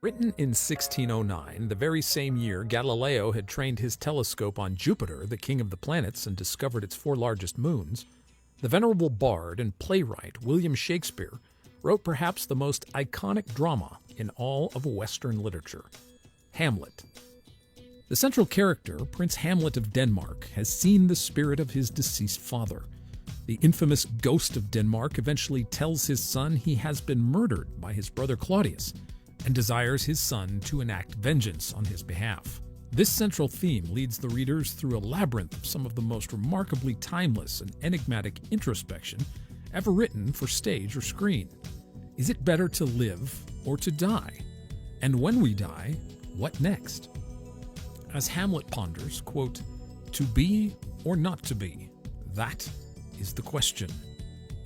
Written in 1609, the very same year Galileo had trained his telescope on Jupiter, the king of the planets, and discovered its 4 largest moons, the venerable bard and playwright William Shakespeare wrote perhaps the most iconic drama in all of Western literature, Hamlet. The central character, Prince Hamlet of Denmark, has seen the spirit of his deceased father. The infamous ghost of Denmark eventually tells his son he has been murdered by his brother Claudius, and desires his son to enact vengeance on his behalf. This central theme leads the readers through a labyrinth of some of the most remarkably timeless and enigmatic introspection ever written for stage or screen. Is it better to live or to die? And when we die, what next? As Hamlet ponders, quote, "To be or not to be, that is the question.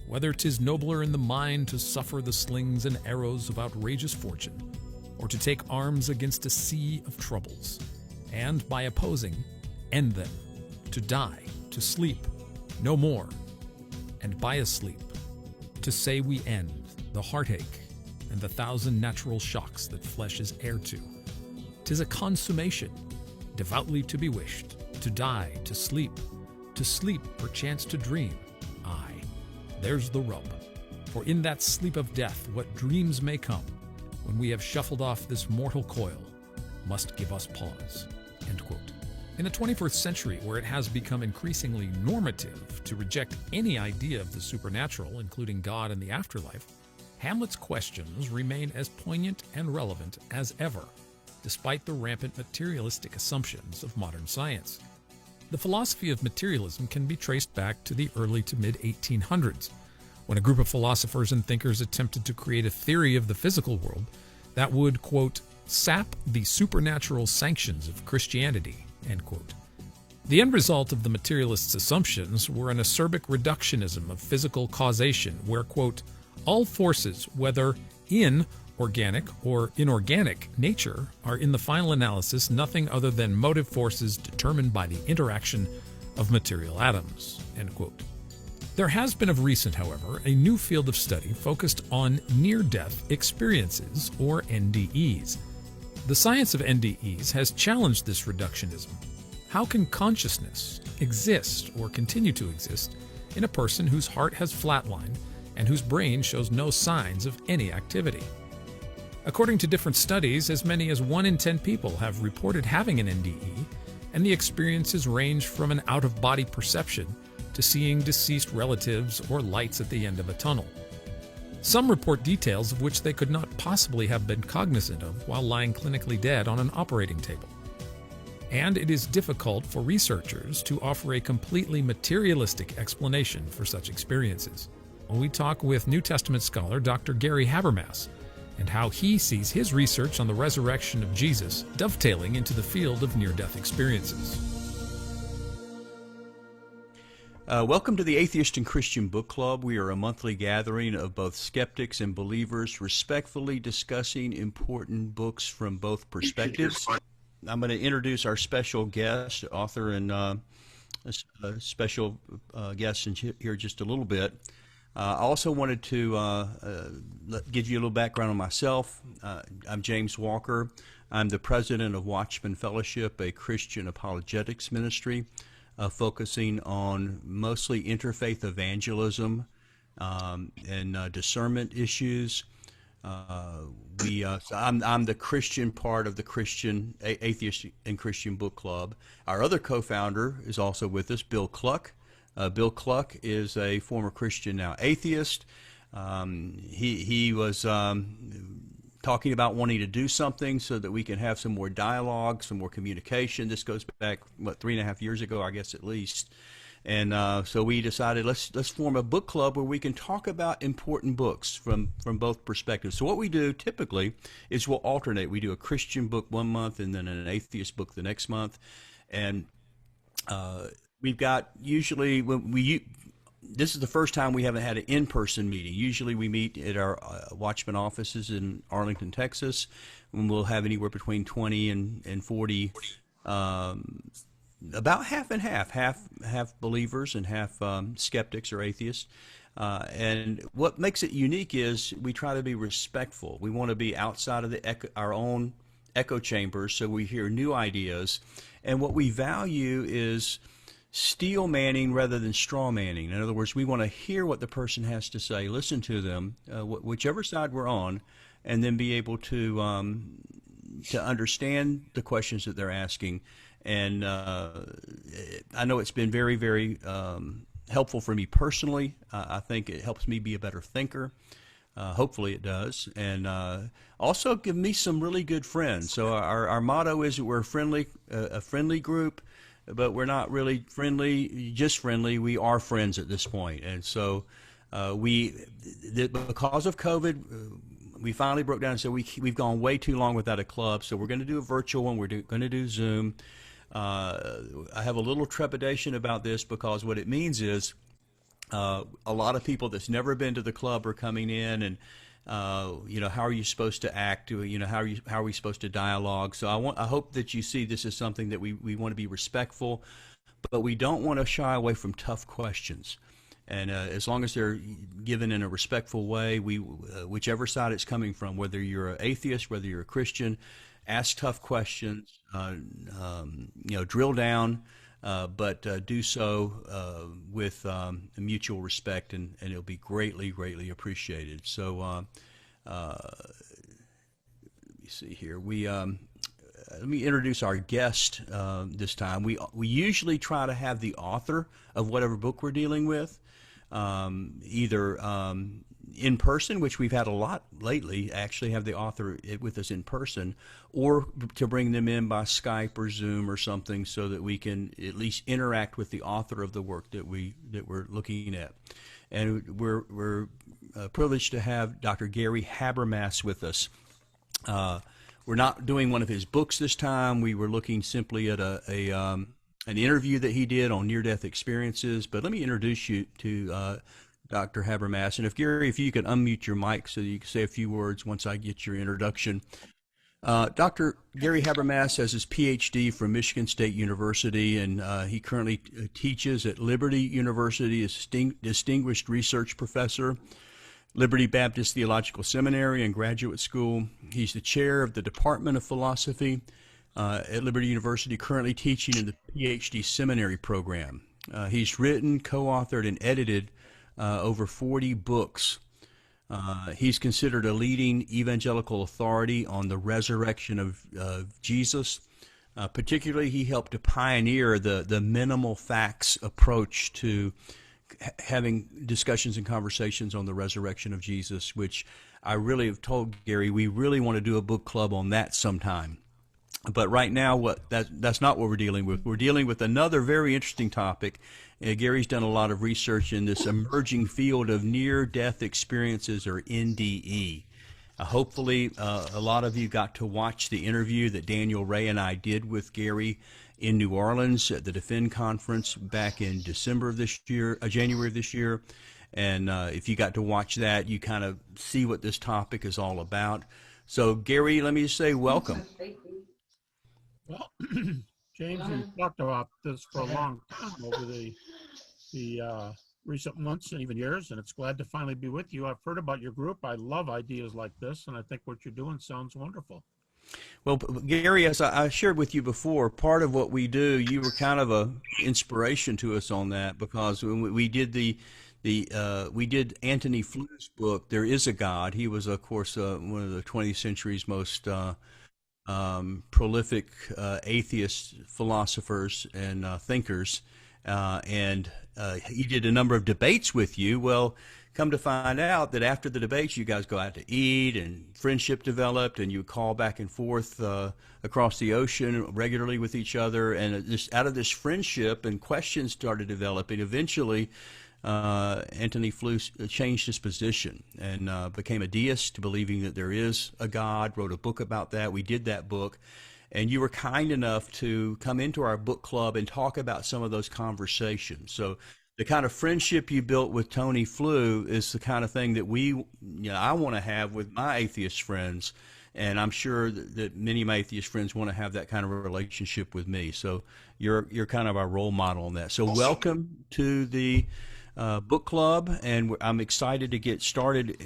Whether 'tis nobler in the mind to suffer the slings and arrows of outrageous fortune, or to take arms against a sea of troubles, and by opposing, end them, to die, to sleep, no more, and by a sleep, to say we end the heartache and the 1,000 natural shocks that flesh is heir to. 'Tis a consummation, devoutly to be wished, to die, to sleep perchance to dream. Aye, there's the rub. For in that sleep of death, what dreams may come, when we have shuffled off this mortal coil, must give us pause." End quote. In the 21st century, where it has become increasingly normative to reject any idea of the supernatural, including God and the afterlife, Hamlet's questions remain as poignant and relevant as ever, despite the rampant materialistic assumptions of modern science. The philosophy of materialism can be traced back to the early to mid-1800s, when a group of philosophers and thinkers attempted to create a theory of the physical world that would, quote, "sap the supernatural sanctions of Christianity," end quote. The end result of the materialists' assumptions were an acerbic reductionism of physical causation where, quote, "all forces, whether in organic or inorganic nature, are in the final analysis nothing other than motive forces determined by the interaction of material atoms," end quote. There has been of recent, however, a new field of study focused on near-death experiences, or NDEs. The science of NDEs has challenged this reductionism. How can consciousness exist or continue to exist in a person whose heart has flatlined and whose brain shows no signs of any activity? According to different studies, as many as 1 in 10 people have reported having an NDE, and the experiences range from an out-of-body perception to seeing deceased relatives or lights at the end of a tunnel. Some report details of which they could not possibly have been cognizant of while lying clinically dead on an operating table. And it is difficult for researchers to offer a completely materialistic explanation for such experiences. We talk with New Testament scholar Dr. Gary Habermas and how he sees his research on the resurrection of Jesus dovetailing into the field of near-death experiences. Welcome to the Atheist and Christian Book Club. We are a monthly gathering of both skeptics and believers respectfully discussing important books from both perspectives. I'm going to introduce our special guest, author and special guest in here just a little bit. I also wanted to give you a little background on myself. I'm James Walker. I'm the president of Watchman Fellowship, a Christian apologetics ministry focusing on mostly interfaith evangelism and discernment issues. I'm the Christian part of the Christian Atheist and Christian Book Club. Our other co-founder is also with us, Bill Cluck. Bill Cluck is a former Christian, now atheist. He was talking about wanting to do something so that we can have some more dialogue, some more communication. This goes back, 3.5 years ago, I guess, at least. And so we decided let's form a book club where we can talk about important books from both perspectives. So what we do typically is we'll alternate. We do a Christian book one month and then an atheist book the next month. And we've got usually this is the first time we haven't had an in-person meeting. Usually we meet at our Watchman offices in Arlington, Texas, and we'll have anywhere between 20 and 40, about half and half believers and half skeptics or atheists. And what makes it unique is we try to be respectful. We want to be outside of our own echo chambers so we hear new ideas. And what we value is steel manning rather than straw manning. In other words, we want to hear what the person has to say, listen to them, whichever side we're on, and then be able to understand the questions that they're asking. And I know it's been very, very helpful for me personally. I think it helps me be a better thinker. Hopefully it does. And also give me some really good friends. So our motto is that we're a friendly group, but we're not really just friendly. We are friends at this point. And so because of COVID, we finally broke down and said we've gone way too long without a club. So we're going to do a virtual one. We're going to do Zoom. I have a little trepidation about this because what it means is a lot of people that's never been to the club are coming in, and how are you supposed to act? How are we supposed to dialogue? So I hope that you see this as something that we want to be respectful, but we don't want to shy away from tough questions. And as long as they're given in a respectful way, whichever side it's coming from, whether you're an atheist, whether you're a Christian, ask tough questions, drill down, but do so with mutual respect, and it'll be greatly, greatly appreciated. So let me see here. Let me introduce our guest this time. We usually try to have the author of whatever book we're dealing with, either in person, which we've had a lot lately, actually have the author with us in person, or to bring them in by Skype or Zoom or something so that we can at least interact with the author of the work that we're looking at. And we're privileged to have Dr. Gary Habermas with us. We're not doing one of his books this time. We were looking simply at an interview that he did on near-death experiences. But let me introduce you to Dr. Habermas. And if you could unmute your mic so you can say a few words once I get your introduction. Dr. Gary Habermas has his PhD from Michigan State University, and he currently teaches at Liberty University as Distinguished Research Professor, Liberty Baptist Theological Seminary and Graduate School. He's the chair of the Department of Philosophy at Liberty University, currently teaching in the PhD seminary program. He's written, co-authored, and edited over 40 books. He's considered a leading evangelical authority on the resurrection of Jesus. Particularly, he helped to pioneer the minimal facts approach to having discussions and conversations on the resurrection of Jesus, which I really have told Gary we really want to do a book club on that sometime. But right now, that's not what we're dealing with. We're dealing with another very interesting topic. Gary's done a lot of research in this emerging field of near-death experiences, or NDE. Hopefully, a lot of you got to watch the interview that Daniel Ray and I did with Gary in New Orleans at the Defend Conference back in January of this year. And if you got to watch that, you kind of see what this topic is all about. So, Gary, let me just say welcome. Well, James, we've talked about this for a long time over the recent months and even years, and it's glad to finally be with you. I've heard about your group. I love ideas like this, and I think what you're doing sounds wonderful. Well, Gary, as I shared with you before, part of what we do, you were kind of a inspiration to us on that, because when we did we did Anthony Flou's book, There Is a God. He was, of course, one of the 20th century's most prolific atheist philosophers and thinkers, and he did a number of debates with you. Well, come to find out that after the debates, you guys go out to eat, and friendship developed, and you call back and forth across the ocean regularly with each other, and out of this friendship and questions started developing. Eventually, Anthony Flue changed his position and became a deist, believing that there is a God, wrote a book about that. We did that book, and you were kind enough to come into our book club and talk about some of those conversations. So the kind of friendship you built with Tony Flue is the kind of thing that I want to have with my atheist friends, and I'm sure that many of my atheist friends want to have that kind of a relationship with me. So you're kind of our role model on that. So welcome to the book club, and I'm excited to get started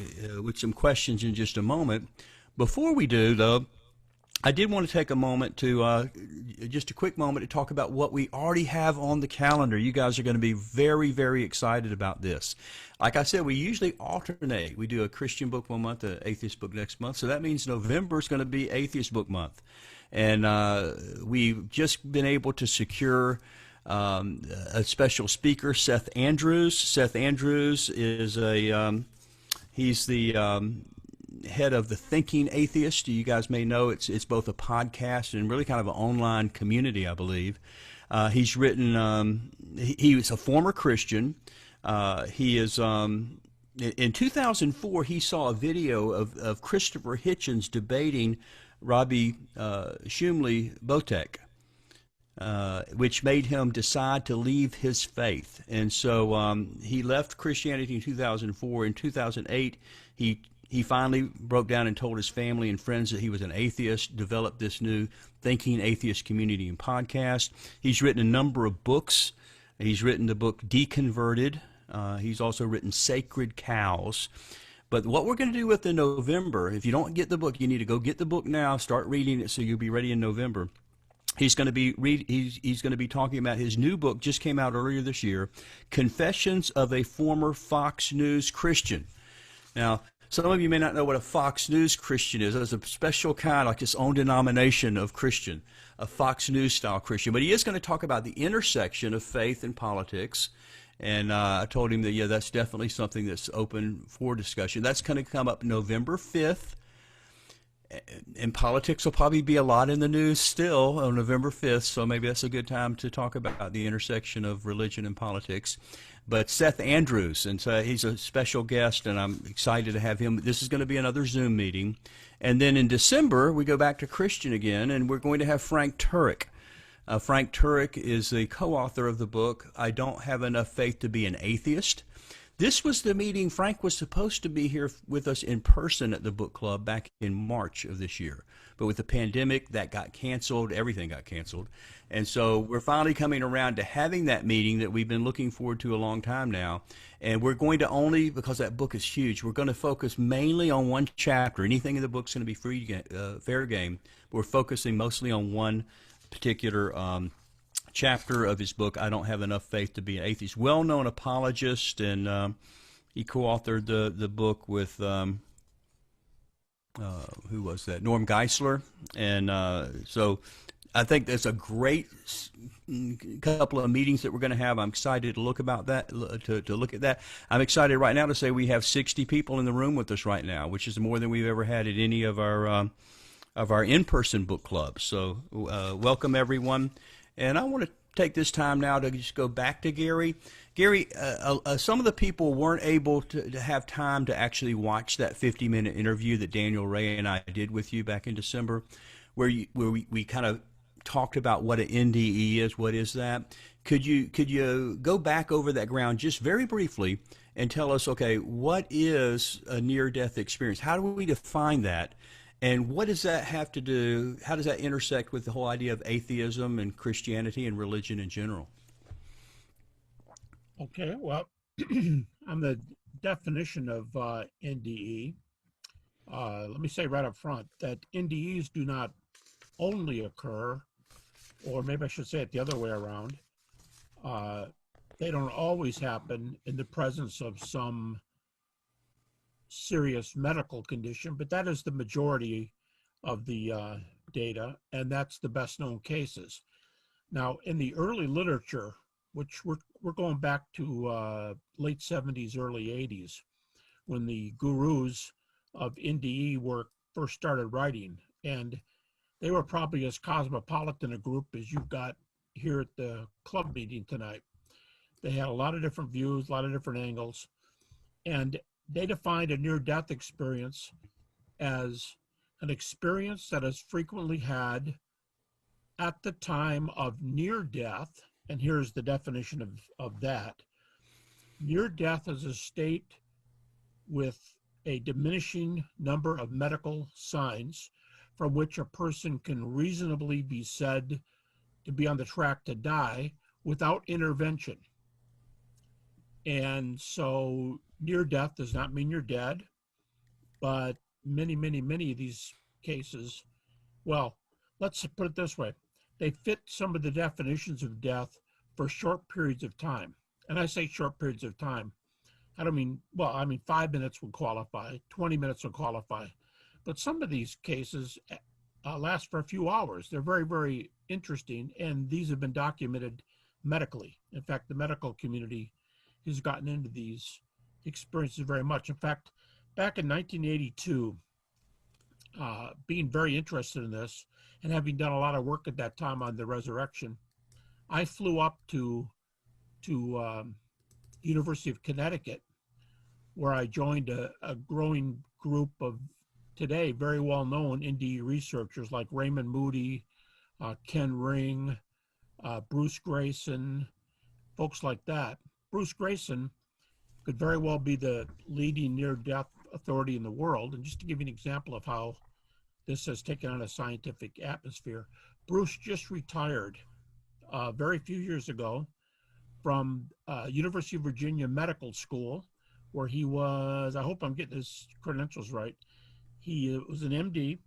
with some questions in just a moment. Before we do, though, I did want to take a moment to, just a quick moment to talk about what we already have on the calendar. You guys are going to be very, very excited about this. Like I said, we usually alternate. We do a Christian book one month, an atheist book next month. So that means November is going to be Atheist Book Month. And we've just been able to secure a special speaker, Seth Andrews. Seth Andrews is he's the head of the Thinking Atheist. You guys may know it's both a podcast and really kind of an online community, I believe. He's written, he was a former Christian. He is, in 2004, he saw a video of Christopher Hitchens debating Rabbi Shumli Botek, which made him decide to leave his faith. And so he left Christianity in 2004. In 2008, he finally broke down and told his family and friends that he was an atheist, developed this new Thinking Atheist community and podcast. He's written a number of books. He's written the book Deconverted. He's also written Sacred Cows. But what we're going to do with in November, if you don't get the book, you need to go get the book now, start reading it so you'll be ready in November. He's going to be talking about his new book, just came out earlier this year, Confessions of a Former Fox News Christian. Now, some of you may not know what a Fox News Christian is. It's a special kind, like its own denomination of Christian, a Fox News style Christian. But he is going to talk about the intersection of faith and politics. And I told him that, yeah, that's definitely something that's open for discussion. That's going to come up November 5th. And politics will probably be a lot in the news still on November 5th, so maybe that's a good time to talk about the intersection of religion and politics. But Seth Andrews, and so he's a special guest, and I'm excited to have him. This is going to be another Zoom meeting. And then in December, we go back to Christian again, and we're going to have Frank Turek. Frank Turek is the co-author of the book, I Don't Have Enough Faith to Be an Atheist. This was the meeting. Frank was supposed to be here with us in person at the book club back in March of this year. But with the pandemic, that got canceled. Everything got canceled. And so we're finally coming around to having that meeting that we've been looking forward to a long time now. And we're going to only, because that book is huge, we're going to focus mainly on one chapter. Anything in the book is going to be fair game. We're focusing mostly on one particular chapter of his book, I Don't Have Enough Faith to Be an Atheist. Well-known apologist, and he co-authored the book with, who was that? Norm Geisler. And so I think there's a great couple of meetings that we're going to have. I'm excited to look about that, to look at that. I'm excited right now to say we have 60 people in the room with us right now, which is more than we've ever had at any of our in-person book clubs. So welcome, everyone. And I want to take this time now to just go back to Gary. Gary, some of the people weren't able to have time to actually watch that 50-minute interview that Daniel Ray and I did with you back in December, where we kind of talked about what an NDE is. What is that? Could you go back over that ground just very briefly and tell us, okay, what is a near-death experience? How do we define that? And what does that have to do, how does that intersect with the whole idea of atheism and Christianity and religion in general? Okay, well, on the definition of NDE, let me say right up front that NDEs do not only occur, or maybe I should say it the other way around, they don't always happen in the presence of some serious medical condition, but that is the majority of the data, and that's the best known cases. Now, in the early literature, which we're going back to late 70s, early 80s, when the gurus of NDE work first started writing, and they were probably as cosmopolitan a group as you've got here at the club meeting tonight. They had a lot of different views, a lot of different angles, and they defined a near-death experience as an experience that is frequently had at the time of near death, and here's the definition of that. Near death is a state with a diminishing number of medical signs from which a person can reasonably be said to be on the track to die without intervention. And so near death does not mean you're dead, but many, many, many of these cases, well, let's put it this way. They fit some of the definitions of death for short periods of time. And I say short periods of time. I don't mean, well, I mean, 5 minutes would qualify, 20 minutes would qualify. But some of these cases last for a few hours. They're very, very interesting. And these have been documented medically. In fact, the medical community has gotten into these experiences very much. In fact, back in 1982, being very interested in this and having done a lot of work at that time on the resurrection, I flew up to University of Connecticut, where I joined a growing group of today very well-known NDE researchers like Raymond Moody, Ken Ring, Bruce Grayson, folks like that. Bruce Grayson could very well be the leading near-death authority in the world. And just to give you an example of how this has taken on a scientific atmosphere, Bruce just retired very few years ago from University of Virginia Medical School, where he was, I hope I'm getting his credentials right, he was an MD,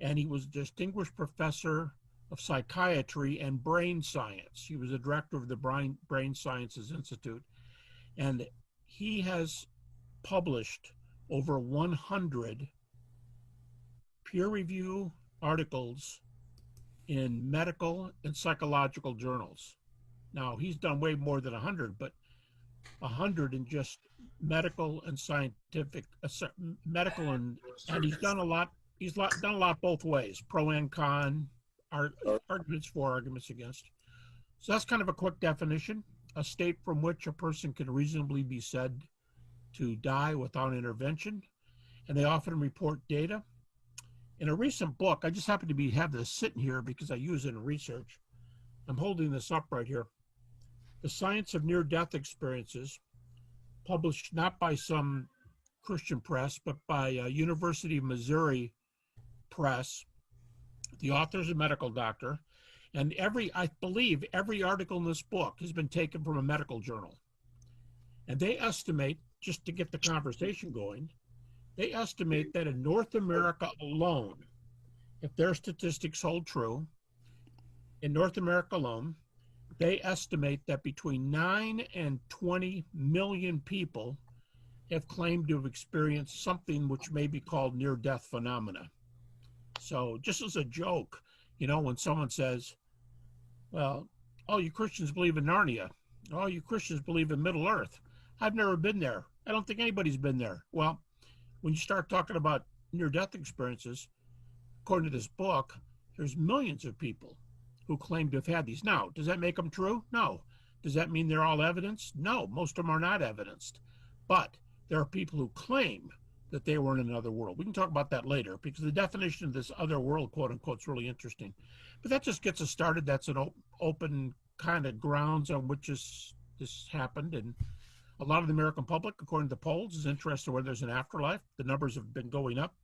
and he was a distinguished professor of psychiatry and brain science. He was a director of the Brain Sciences Institute, and he has published over 100 peer review articles in medical and psychological journals. Now, he's done way more than 100, but 100 in just medical and scientific, medical and he's done a lot. He's done a lot both ways, pro and con, arguments for, arguments against. So that's kind of a quick definition: a state from which a person can reasonably be said to die without intervention, and they often report data. In a recent book, I just happen to have this sitting here because I use it in research. I'm holding this up right here. The Science of Near-Death Experiences, published not by some Christian press, but by University of Missouri Press. The author is a medical doctor, and I believe every article in this book has been taken from a medical journal. And they estimate, just to get the conversation going, they estimate that in North America alone, if their statistics hold true, in North America alone, they estimate that between 9 and 20 million people have claimed to have experienced something which may be called near-death phenomena. So just as a joke, you know, when someone says, well, oh, you Christians believe in Narnia. Oh, you Christians believe in Middle Earth. I've never been there. I don't think anybody's been there. Well, when you start talking about near-death experiences, according to this book, there's millions of people who claim to have had these. Now, does that make them true? No. Does that mean they're all evidenced? No, most of them are not evidenced. But there are people who claim that they were in another world. We can talk about that later, because the definition of this other world, quote unquote, is really interesting. But that just gets us started. That's an open kind of grounds on which this happened. And a lot of the American public, according to the polls, is interested in whether there's an afterlife. The numbers have been going up,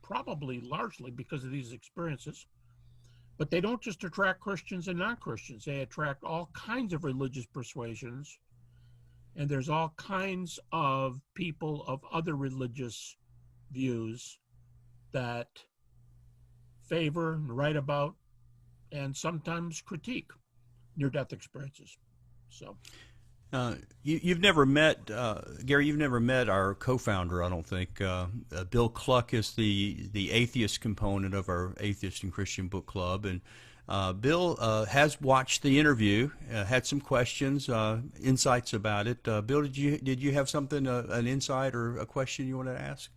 probably largely because of these experiences. But they don't just attract Christians and non-Christians. They attract all kinds of religious persuasions. And there's all kinds of people of other religious views that favor and write about and sometimes critique near-death experiences. So, you've never met Gary. You've never met our co-founder, I don't think. Bill Cluck is the atheist component of our Atheist and Christian Book Club, and Bill has watched the interview, had some questions, insights about it. Bill, did you have something, an insight or a question you wanted to ask?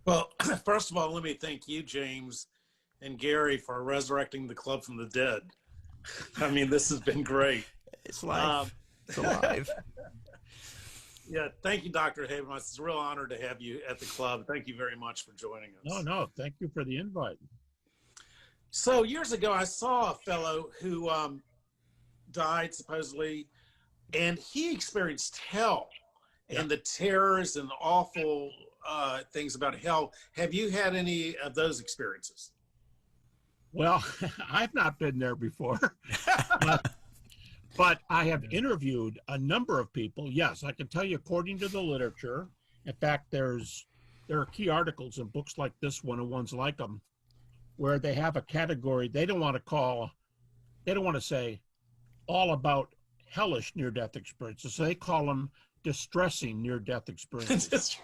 Well, first of all, let me thank you, James and Gary, for resurrecting the club from the dead. I mean, this has been great. It's live. It's alive. Yeah, thank you, Dr. Habermas. It's a real honor to have you at the club. Thank you very much for joining us. No, thank you for the invite. So years ago, I saw a fellow who died, supposedly, and he experienced hell and the terrors and the awful things about hell. Have you had any of those experiences? Well, I've not been there before. But I have interviewed a number of people. Yes, I can tell you, according to the literature. In fact, there are key articles in books like this one and ones like them, where they have a category they don't want to say all about hellish near-death experiences. So they call them distressing near-death experiences.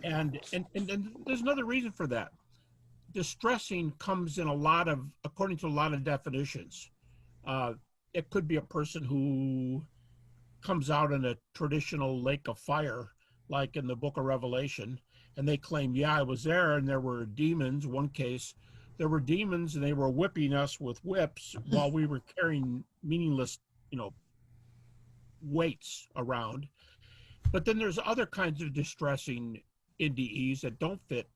and there's another reason for that. Distressing comes in according to a lot of definitions. It could be a person who comes out in a traditional lake of fire, like in the book of Revelation, and they claim, yeah, I was there and there were demons. One case, there were demons and they were whipping us with whips while we were carrying meaningless, weights around. But then there's other kinds of distressing NDEs that don't fit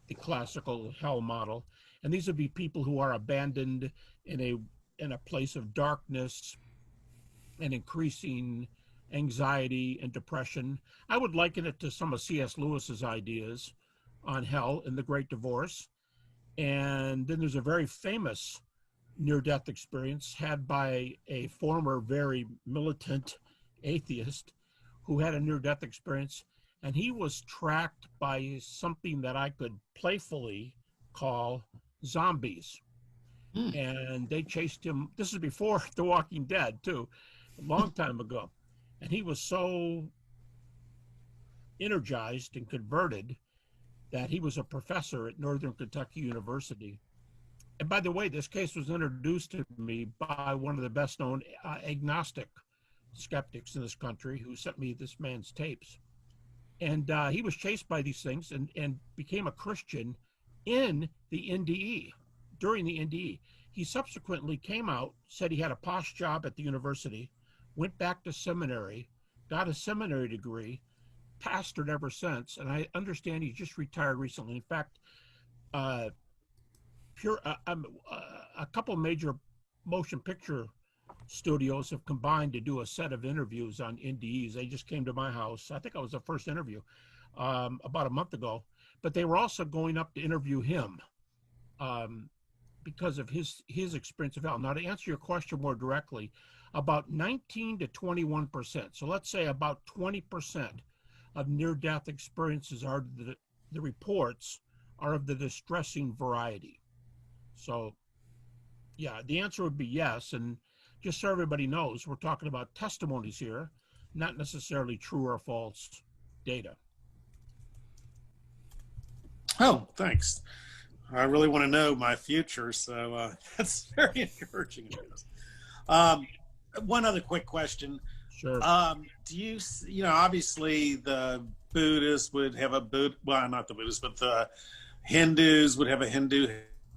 the classical hell model. And these would be people who are abandoned in a place of darkness and increasing anxiety and depression. I would liken it to some of C.S. Lewis's ideas on hell in The Great Divorce. And then there's a very famous near-death experience had by a former very militant atheist who had a near-death experience, and he was tracked by something that I could playfully call zombies. And they chased him. This is before The Walking Dead, too, a long time ago. And he was so energized and converted that he was a professor at Northern Kentucky University. And by the way, this case was introduced to me by one of the best-known agnostic skeptics in this country who sent me this man's tapes. And he was chased by these things and became a Christian in the NDE, during the NDE. He subsequently came out, said he had a posh job at the university, went back to seminary, got a seminary degree, pastored ever since, and I understand he just retired recently. In fact, a couple major motion picture studios have combined to do a set of interviews on NDEs. They just came to my house. I think I was the first interview about a month ago, but they were also going up to interview him because of his experience of hell. Now, to answer your question more directly, about 19 to 21%. So let's say about 20% of near-death experiences are the reports are of the distressing variety. So, yeah, the answer would be yes. And just so everybody knows, we're talking about testimonies here, not necessarily true or false data. Oh, thanks. I really want to know my future, so that's very encouraging. One other quick question. Sure. Do you, obviously the Buddhists would have well, not the Buddhists, but the Hindus would have a Hindu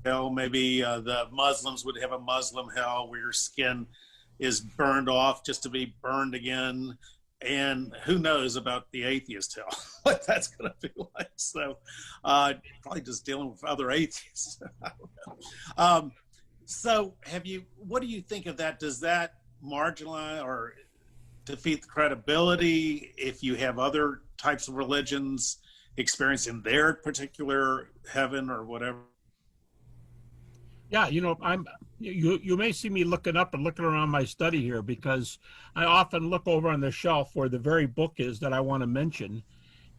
hell. Maybe the Muslims would have a Muslim hell where your skin is burned off just to be burned again. And who knows about the atheist hell, what that's going to be like. So probably just dealing with other atheists. I don't know. So what do you think of that? Does that marginalize or defeat the credibility if you have other types of religions experiencing their particular heaven or whatever? Yeah, you may see me looking up and looking around my study here because I often look over on the shelf where the very book is that I want to mention.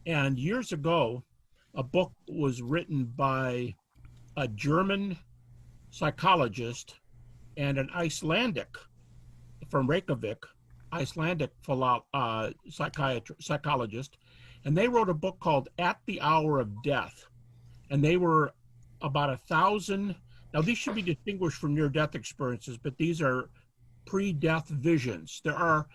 And years ago, a book was written by a German psychologist and an Icelandic from Reykjavik, Icelandic psychologist, and they wrote a book called At the Hour of Death. And they were about 1,000. Now, these should be distinguished from near-death experiences, but these are pre-death visions. There are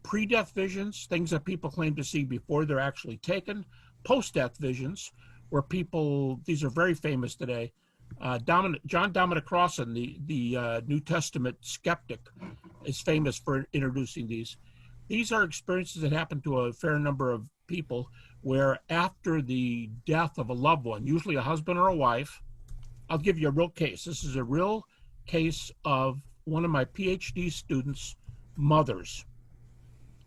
pre-death visions, things that people claim to see before they're actually taken. Post-death visions, where these are very famous today. John Dominic Crossan, the New Testament skeptic, is famous for introducing these. These are experiences that happen to a fair number of people where after the death of a loved one, usually a husband or a wife, I'll give you a real case. This is a real case of one of my PhD students' mothers.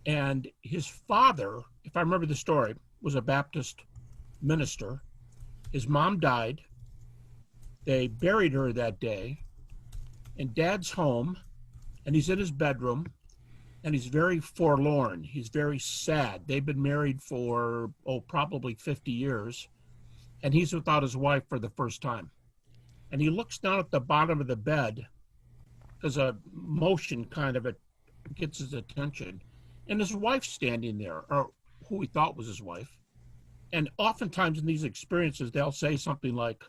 And his father, if I remember the story, was a Baptist minister. His mom died. They buried her that day. And Dad's home, and he's in his bedroom, and he's very forlorn. He's very sad. They've been married for, probably 50 years, and he's without his wife for the first time. And he looks down at the bottom of the bed. There's a motion kind of, it gets his attention. And his wife's standing there, or who he thought was his wife. And oftentimes in these experiences, they'll say something like,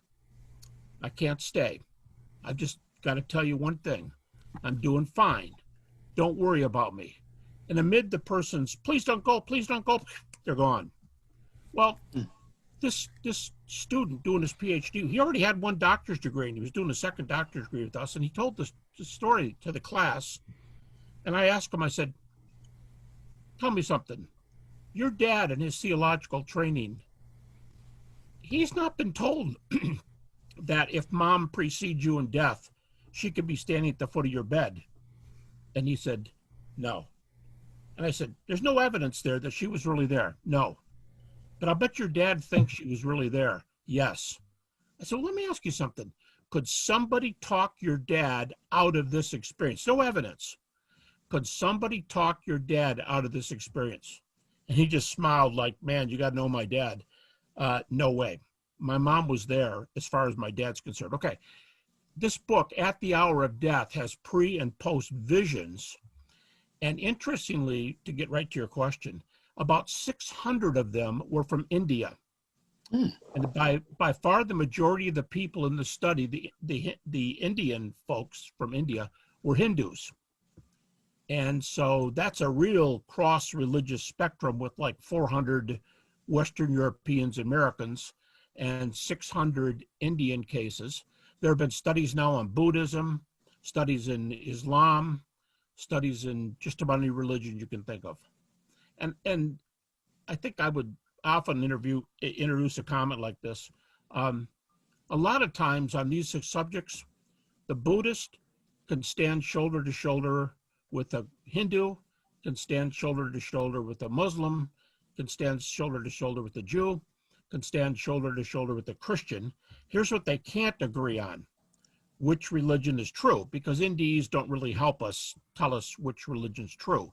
I can't stay. I've just got to tell you one thing. I'm doing fine. Don't worry about me. And amid the person's, please don't go, they're gone. Well, this student doing his PhD, he already had one doctor's degree, and he was doing a second doctor's degree with us, and he told this story to the class. And I asked him, I said, tell me something. Your dad and his theological training, he's not been told that if mom precedes you in death, she could be standing at the foot of your bed. And he said, no. And I said, there's no evidence there that she was really there. No. But I bet your dad thinks she was really there. Yes. I said, well, let me ask you something. Could somebody talk your dad out of this experience? No evidence. Could somebody talk your dad out of this experience? And he just smiled like, man, you got to know my dad. No way. My mom was there as far as my dad's concerned. Okay. This book, At the Hour of Death, has pre and post visions. And interestingly, to get right to your question, about 600 of them were from India. And by far the majority of the people in the study, the Indian folks from India, were Hindus. And so that's a real cross-religious spectrum with like 400 Western Europeans, Americans, and 600 Indian cases. There have been studies now on Buddhism, studies in Islam, studies in just about any religion you can think of. And I think I would often introduce a comment like this. A lot of times on these subjects, the Buddhist can stand shoulder to shoulder with a Hindu, can stand shoulder to shoulder with a Muslim, can stand shoulder to shoulder with a Jew, can stand shoulder to shoulder with a Christian. Here's what they can't agree on: which religion is true, because NDEs don't really help us tell us which religion's true.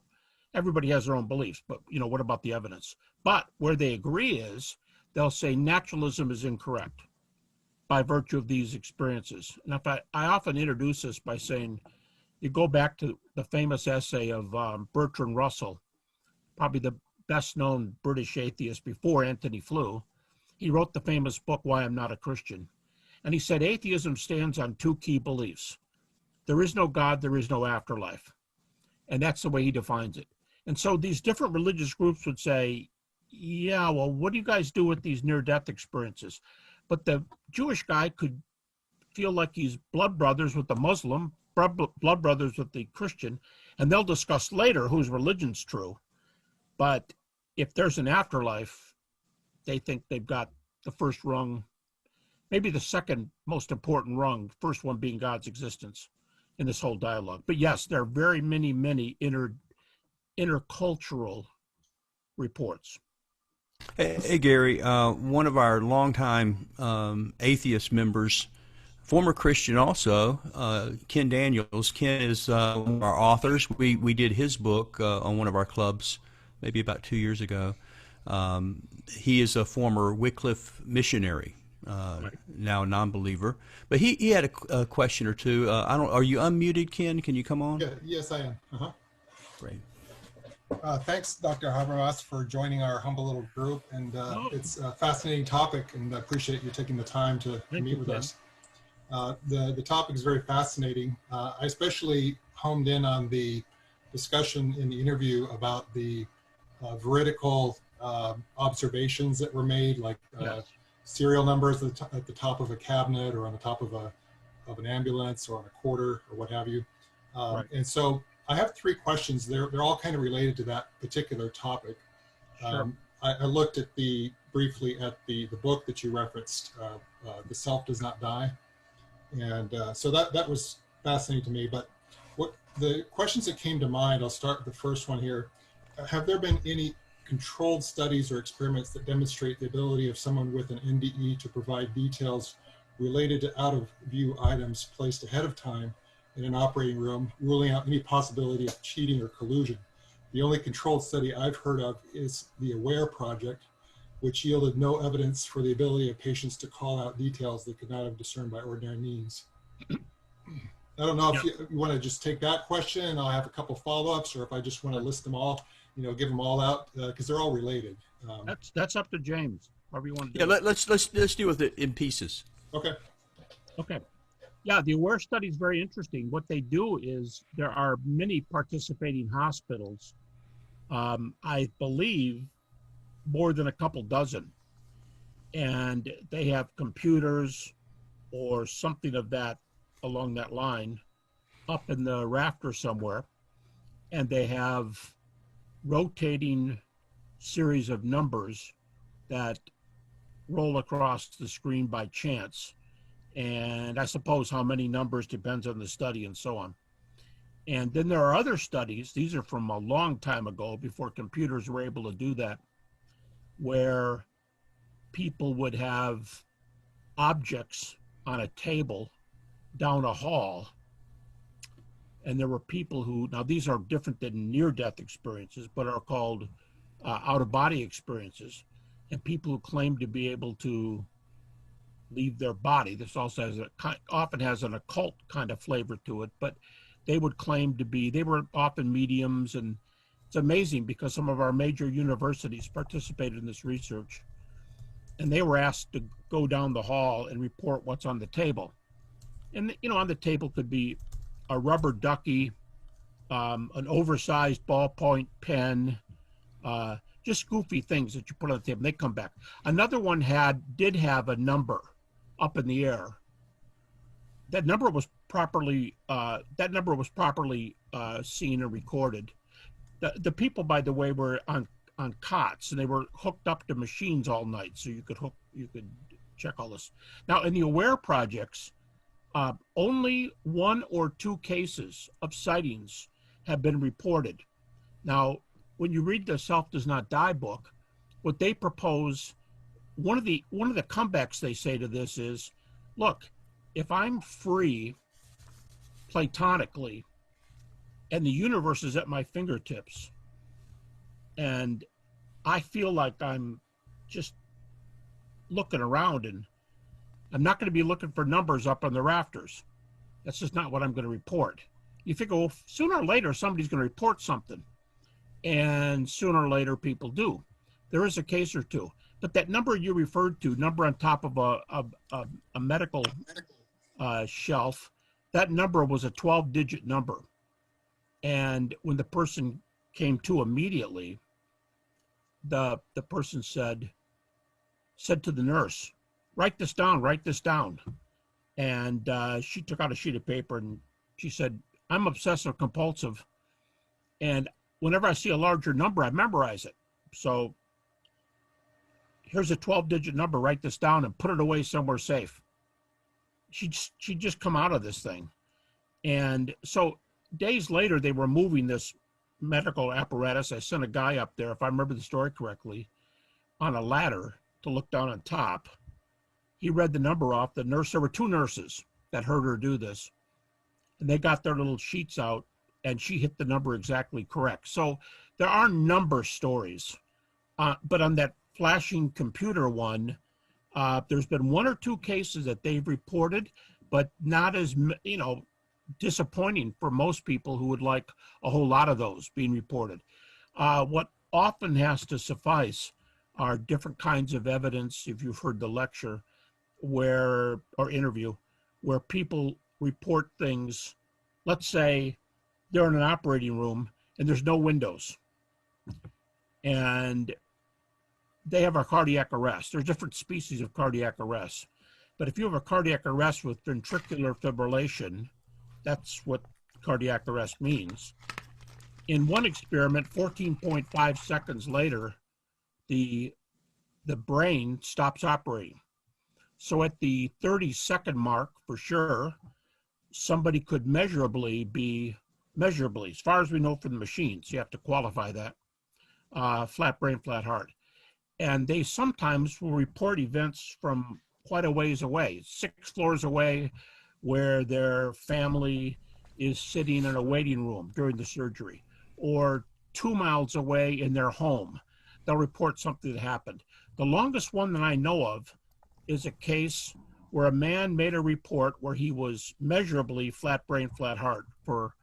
Everybody has their own beliefs, but what about the evidence? But where they agree is they'll say naturalism is incorrect by virtue of these experiences. And if I often introduce this by saying, you go back to the famous essay of Bertrand Russell, probably the best known British atheist before Anthony Flew. He wrote the famous book, Why I'm Not a Christian. And he said, atheism stands on two key beliefs. There is no God, there is no afterlife. And that's the way he defines it. And so these different religious groups would say, yeah, well, what do you guys do with these near-death experiences? But the Jewish guy could feel like he's blood brothers with the Muslim, blood brothers with the Christian, and they'll discuss later whose religion's true. But if there's an afterlife, they think they've got the first rung, maybe the second most important rung, first one being God's existence in this whole dialogue. But yes, there are very many intercultural reports. Hey Gary, one of our longtime atheist members, former Christian also, Ken Daniels. Ken is one of our authors. We did his book on one of our clubs maybe about 2 years ago. He is a former Wycliffe missionary, now a non-believer. But he had a question or two. Are you unmuted, Ken? Can you come on? Yeah, yes, I am. Great. Thanks, Dr. Habermas, for joining our humble little group. And it's a fascinating topic, and I appreciate you taking the time to meet with us. The topic is very fascinating. I especially homed in on the discussion in the interview about the veridical observations that were made, like serial numbers at the top of a cabinet or on the top of an ambulance or on a quarter or what have you. And so I have 3 questions. They're all kind of related to that particular topic. Sure. I looked at briefly at the book that you referenced, The Self Does Not Die. And so that was fascinating to me. But what the questions that came to mind, I'll start with the first one here. Have there been any controlled studies or experiments that demonstrate the ability of someone with an NDE to provide details related to out-of-view items placed ahead of time in an operating room, ruling out any possibility of cheating or collusion? The only controlled study I've heard of is the AWARE project, which yielded no evidence for the ability of patients to call out details they could not have discerned by ordinary means. I don't know if you want to just take that question, and I'll have a couple follow-ups, or if I just want to list them all, give them all out, because they're all related. That's up to James. However you want to do Yeah, it. let's deal with it in pieces. Okay. Okay. Yeah, the AWARE study is very interesting. What they do is there are many participating hospitals. I believe more than a couple dozen. And they have computers or something of that along that line up in the rafter somewhere. And they have rotating series of numbers that roll across the screen by chance. And I suppose how many numbers depends on the study and so on. And then there are other studies, these are from a long time ago, before computers were able to do that, where people would have objects on a table down a hall. And there were people who, now these are different than near-death experiences, but are called out-of-body experiences. And people who claim to be able to leave their body. This also often has an occult kind of flavor to it, but they would claim to be, they were often mediums, and it's amazing because some of our major universities participated in this research, and they were asked to go down the hall and report what's on the table. And, on the table could be a rubber ducky, an oversized ballpoint pen, just goofy things that you put on the table, and they come back. Another one did have a number up in the air. That number was properly seen and recorded. The people, by the way, were on cots, and they were hooked up to machines all night, so you could check all this. Now, in the AWARE projects, only 1 or 2 cases of sightings have been reported. Now, when you read the Self Does Not Die book, what they propose, one of the comebacks they say to this is, look, if I'm free platonically and the universe is at my fingertips and I feel like I'm just looking around, and I'm not going to be looking for numbers up on the rafters. That's just not what I'm going to report. You figure, well, sooner or later somebody's going to report something, and sooner or later people do. There is a case or two. But that number you referred to, number on top of a medical shelf, that number was a 12-digit number. And when the person came to immediately, the person said to the nurse, write this down. And she took out a sheet of paper and she said, I'm obsessive compulsive. And whenever I see a larger number, I memorize it. So here's a 12-digit number, write this down and put it away somewhere safe. She'd just come out of this thing. And so days later, they were moving this medical apparatus. I sent a guy up there, if I remember the story correctly, on a ladder to look down on top. He read the number off. The nurse, there were 2 nurses that heard her do this. And they got their little sheets out, and she hit the number exactly correct. So there are number stories. But on that flashing computer one, there's been 1 or 2 cases that they've reported, but not as, disappointing for most people who would like a whole lot of those being reported. What often has to suffice are different kinds of evidence, if you've heard the lecture or interview, where people report things. Let's say they're in an operating room and there's no windows, and they have a cardiac arrest. There's different species of cardiac arrest. But if you have a cardiac arrest with ventricular fibrillation, that's what cardiac arrest means. In one experiment, 14.5 seconds later, the brain stops operating. So at the 30-second mark, for sure, somebody could measurably, as far as we know from the machines, you have to qualify that, flat brain, flat heart. And they sometimes will report events from quite a ways away, 6 floors away, where their family is sitting in a waiting room during the surgery, or 2 miles away in their home. They'll report something that happened. The longest one that I know of is a case where a man made a report where he was measurably flat brain, flat heart for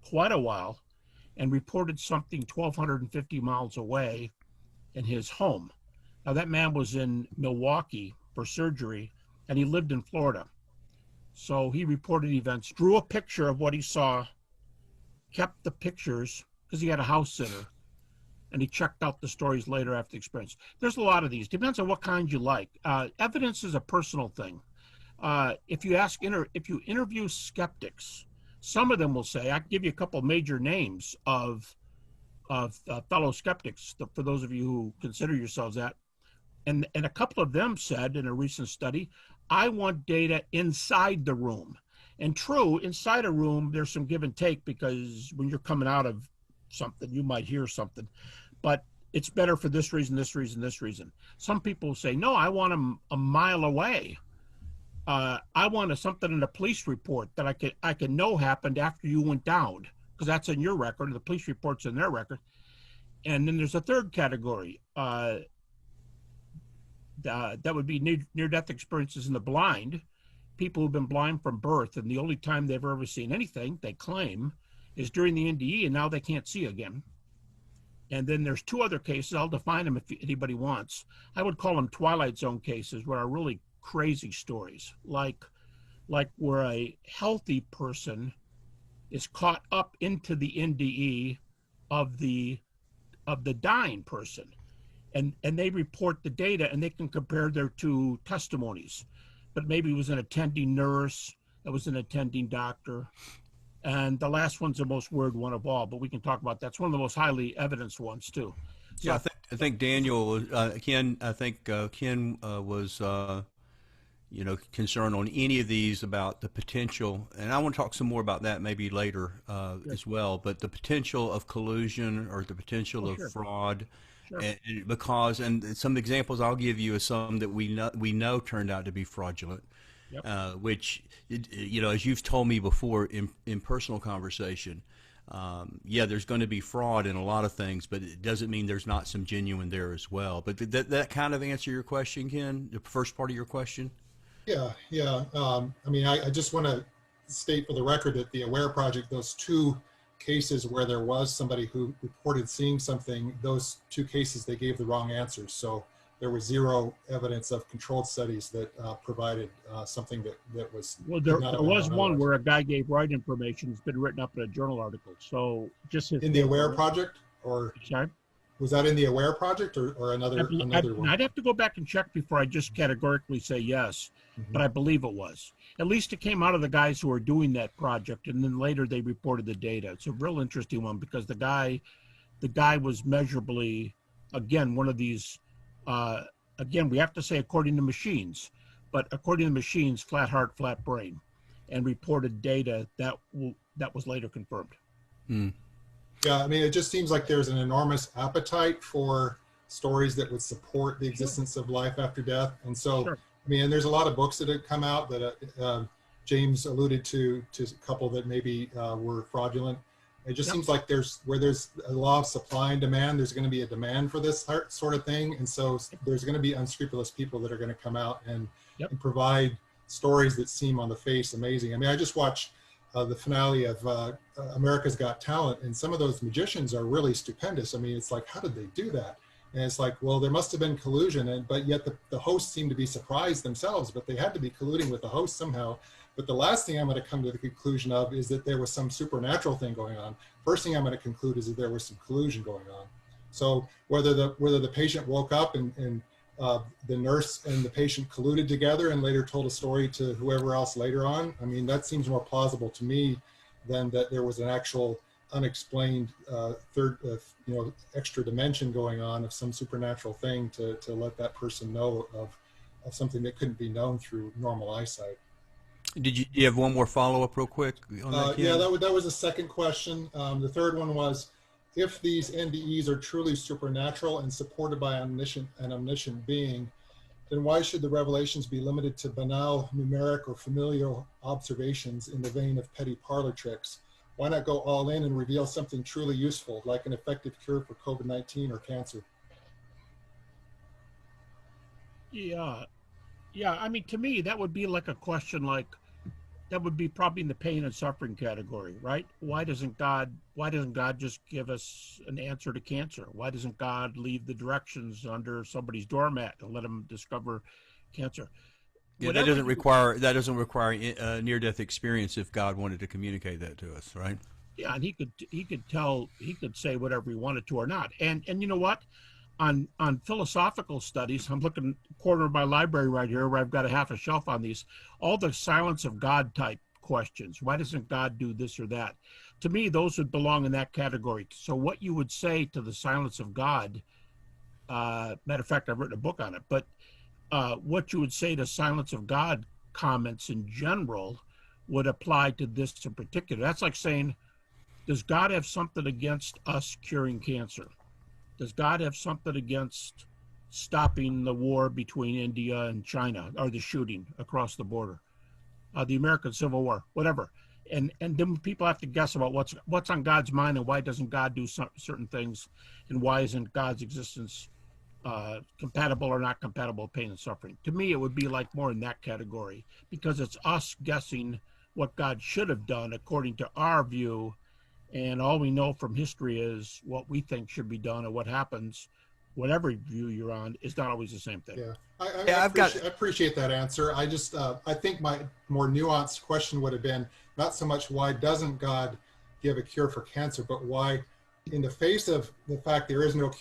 quite a while and reported something 1,250 miles away in his home. Now, that man was in Milwaukee for surgery, and he lived in Florida. So he reported events, drew a picture of what he saw, kept the pictures because he had a house sitter, and he checked out the stories later after the experience. There's a lot of these. Depends on what kind you like. Evidence is a personal thing. If you interview skeptics, some of them will say, I can give you a couple major names of fellow skeptics, for those of you who consider yourselves that. And a couple of them said in a recent study, I want data inside the room. And true, inside a room, there's some give and take, because when you're coming out of something, you might hear something. But it's better for this reason, this reason, this reason. Some people say, no, I want them a mile away. I want something in a police report that I can know happened after you went down, because that's in your record, and the police report's in their record. And then there's a third category. That would be near-death experiences in the blind. People who've been blind from birth, and the only time they've ever seen anything, they claim, is during the NDE, and now they can't see again. And then there's two other cases. I'll define them if anybody wants. I would call them Twilight Zone cases, where are really crazy stories, like where a healthy person is caught up into the NDE of the dying person. And they report the data, and they can compare their two testimonies. But maybe it was an attending nurse, it was an attending doctor. And the last one's the most weird one of all, but we can talk about that. It's one of the most highly evidenced ones too. So, yeah, I think Daniel, Ken was concerned on any of these about the potential, and I want to talk some more about that maybe later as well. But the potential of collusion or the potential of fraud. Sure. And some examples I'll give you is some that we know turned out to be fraudulent, which, as you've told me before in personal conversation, there's going to be fraud in a lot of things, but it doesn't mean there's not some genuine there as well. But did that kind of answer your question, Ken, the first part of your question? Yeah. I just want to state for the record that the AWARE project, those two cases where there was somebody who reported seeing something, those two cases, they gave the wrong answers. So there was zero evidence of controlled studies that provided something that was. Well, there was one where a guy gave right information. It's been written up in a journal article. So just in the AWARE project, or sorry, was that in the AWARE project or another one? I'd have to go back and check before I just categorically say yes, but I believe it was. At least it came out of the guys who were doing that project, and then later they reported the data. It's a real interesting one, because the guy was measurably, again, one of these. Again, we have to say according to machines, but according to machines, flat heart, flat brain, and reported data that was later confirmed. Yeah, it just seems like there's an enormous appetite for stories that would support the existence of life after death. And so, and there's a lot of books that have come out that James alluded to a couple that maybe were fraudulent. It just seems like where there's a law of supply and demand, there's going to be a demand for this sort of thing. And so there's going to be unscrupulous people that are going to come out and provide stories that seem on the face amazing. I just watched the finale of America's Got Talent, and some of those magicians are really stupendous. It's like, how did they do that? And it's like, well, there must have been collusion, but yet the hosts seem to be surprised themselves, but they had to be colluding with the host somehow. But the last thing I'm going to come to the conclusion of is that there was some supernatural thing going on. First thing I'm going to conclude is that there was some collusion going on. So whether the patient woke up and the nurse and the patient colluded together and later told a story to whoever else later on, that seems more plausible to me than that there was an actual unexplained third, extra dimension going on of some supernatural thing to let that person know of something that couldn't be known through normal eyesight. Did you have one more follow-up real quick on that, Ken? That was the second question. The third one was, if these NDEs are truly supernatural and supported by an omniscient being, then why should the revelations be limited to banal numeric or familial observations in the vein of petty parlor tricks? Why not go all in and reveal something truly useful, like an effective cure for COVID-19 or cancer? Yeah. Yeah. I mean, to me, that would be like a question like, that would be probably in the pain and suffering category, right? Why doesn't God just give us an answer to cancer? Why doesn't God leave the directions under somebody's doormat and let them discover cancer? Yeah, that doesn't require near-death experience if God wanted to communicate that to us, right? Yeah, and he could say whatever he wanted to or not. And you know what? On philosophical studies, I'm looking corner of my library right here where I've got a half a shelf on these, all the silence of God type questions. Why doesn't God do this or that? To me, those would belong in that category. So what you would say to the silence of God, matter of fact, I've written a book on it, but what you would say to silence of God comments in general would apply to this in particular. That's like saying, does God have something against us curing cancer? Does God have something against stopping the war between India and China, or the shooting across the border, the American Civil War, whatever? And then people have to guess about what's on God's mind and why doesn't God do certain things, and why isn't God's existence compatible or not compatible with pain and suffering? To me, it would be like more in that category, because it's us guessing what God should have done according to our view. And all we know from history is what we think should be done, and what happens, whatever view you're on, is not always the same thing. Yeah, I appreciate that answer. I just, I think my more nuanced question would have been not so much why doesn't God give a cure for cancer, but why, in the face of the fact there is no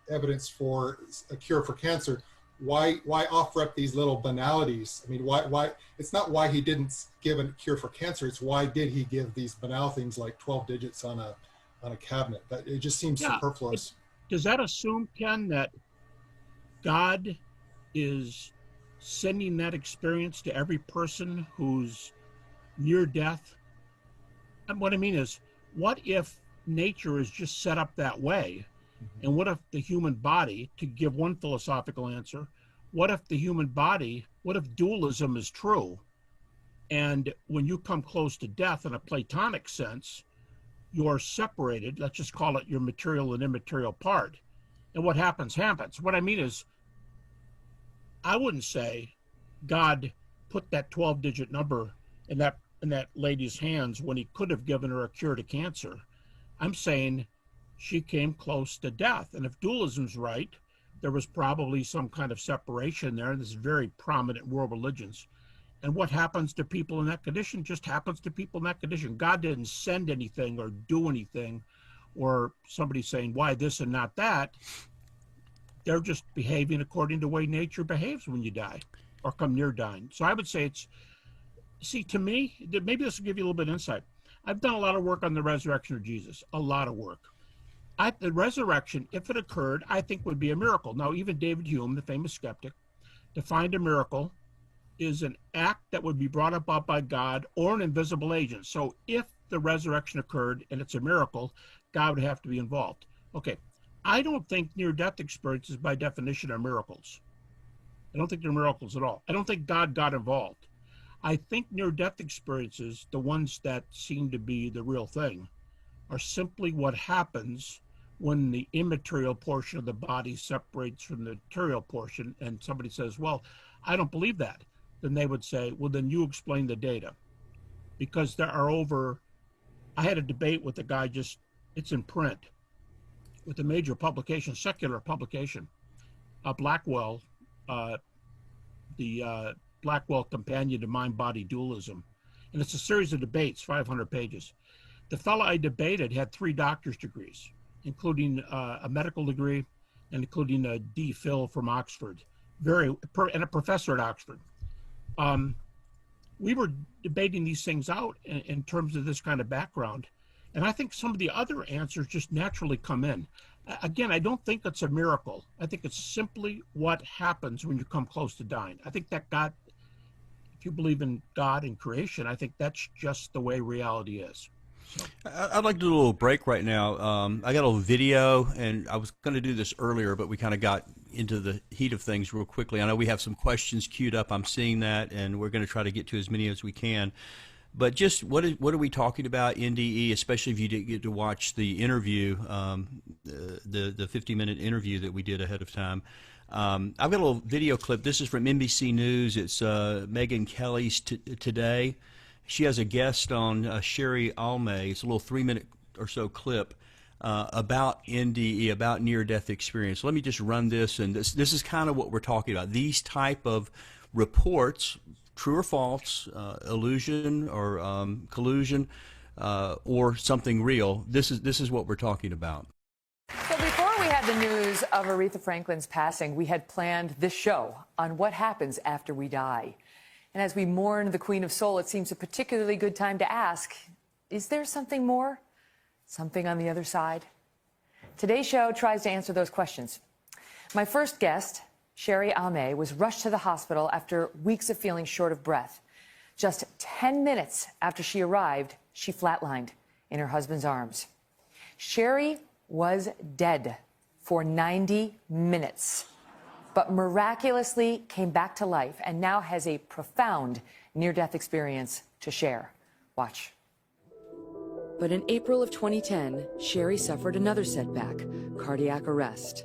evidence for a cure for cancer, why offer up these little banalities? I mean, why? It's not why he didn't give a cure for cancer. It's why did he give these banal things like 12 digits on a cabinet? That it just seems superfluous. Does that assume, Ken, that God is sending that experience to every person who's near death? And what I mean is, what if nature is just set up that way? And what if the human body, to give one philosophical answer, what if dualism is true? And when you come close to death in a Platonic sense, you're separated, let's just call it your material and immaterial part. And what happens, happens. What I mean is, I wouldn't say God put that 12-digit number in that lady's hands when he could have given her a cure to cancer. I'm saying she came close to death. And if dualism's right, there was probably some kind of separation there, and this is very prominent in world religions. And what happens to people in that condition just happens to people in that condition. God didn't send anything or do anything, or somebody saying, why this and not that? They're just behaving according to the way nature behaves when you die or come near dying. So I would say to me, maybe this will give you a little bit of insight. I've done a lot of work on the resurrection of Jesus, a lot of work. The resurrection, if it occurred, I think would be a miracle. Now, even David Hume, the famous skeptic, defined a miracle is an act that would be brought about by God or an invisible agent. So if the resurrection occurred and it's a miracle, God would have to be involved. Okay, I don't think near-death experiences by definition are miracles. I don't think they're miracles at all. I don't think God got involved. I think near-death experiences, the ones that seem to be the real thing, are simply what happens when the immaterial portion of the body separates from the material portion, and somebody says, well, I don't believe that. Then they would say, well, then you explain the data. Because there are I had a debate with a guy it's in print, with a major publication, secular publication, Blackwell, the Blackwell Companion to Mind-Body Dualism. And it's a series of debates, 500 pages. The fellow I debated had 3 doctor's degrees, including a medical degree and including a D.Phil from Oxford, and a professor at Oxford. We were debating these things out in terms of this kind of background. And I think some of the other answers just naturally come in. Again, I don't think it's a miracle. I think it's simply what happens when you come close to dying. I think that God, if you believe in God and creation, I think that's just the way reality is. So. I'd like to do a little break right now. I got a little video, and I was going to do this earlier, but we kind of got into the heat of things real quickly. I know we have some questions queued up. I'm seeing that, and we're going to try to get to as many as we can. But just what are we talking about, NDE, especially if you didn't get to watch the interview, the 50-minute interview that we did ahead of time. I've got a little video clip. This is from NBC News. It's Megyn Kelly's Today. She has a guest on, Sherry Almay. It's a little 3-minute or so clip about NDE, about near-death experience. Let me just run this, and this is kind of what we're talking about. These type of reports, true or false, illusion or collusion, or something real. This is what we're talking about. So before we had the news of Aretha Franklin's passing, we had planned this show on what happens after we die. And as we mourn the Queen of Soul, it seems a particularly good time to ask, is there something more? Something on the other side? Today's show tries to answer those questions. My first guest, Sherry Almay, was rushed to the hospital after weeks of feeling short of breath. Just 10 minutes after she arrived, she flatlined in her husband's arms. Sherry was dead for 90 minutes, but miraculously came back to life and now has a profound near-death experience to share. Watch. But in April of 2010, Sherry suffered another setback, cardiac arrest.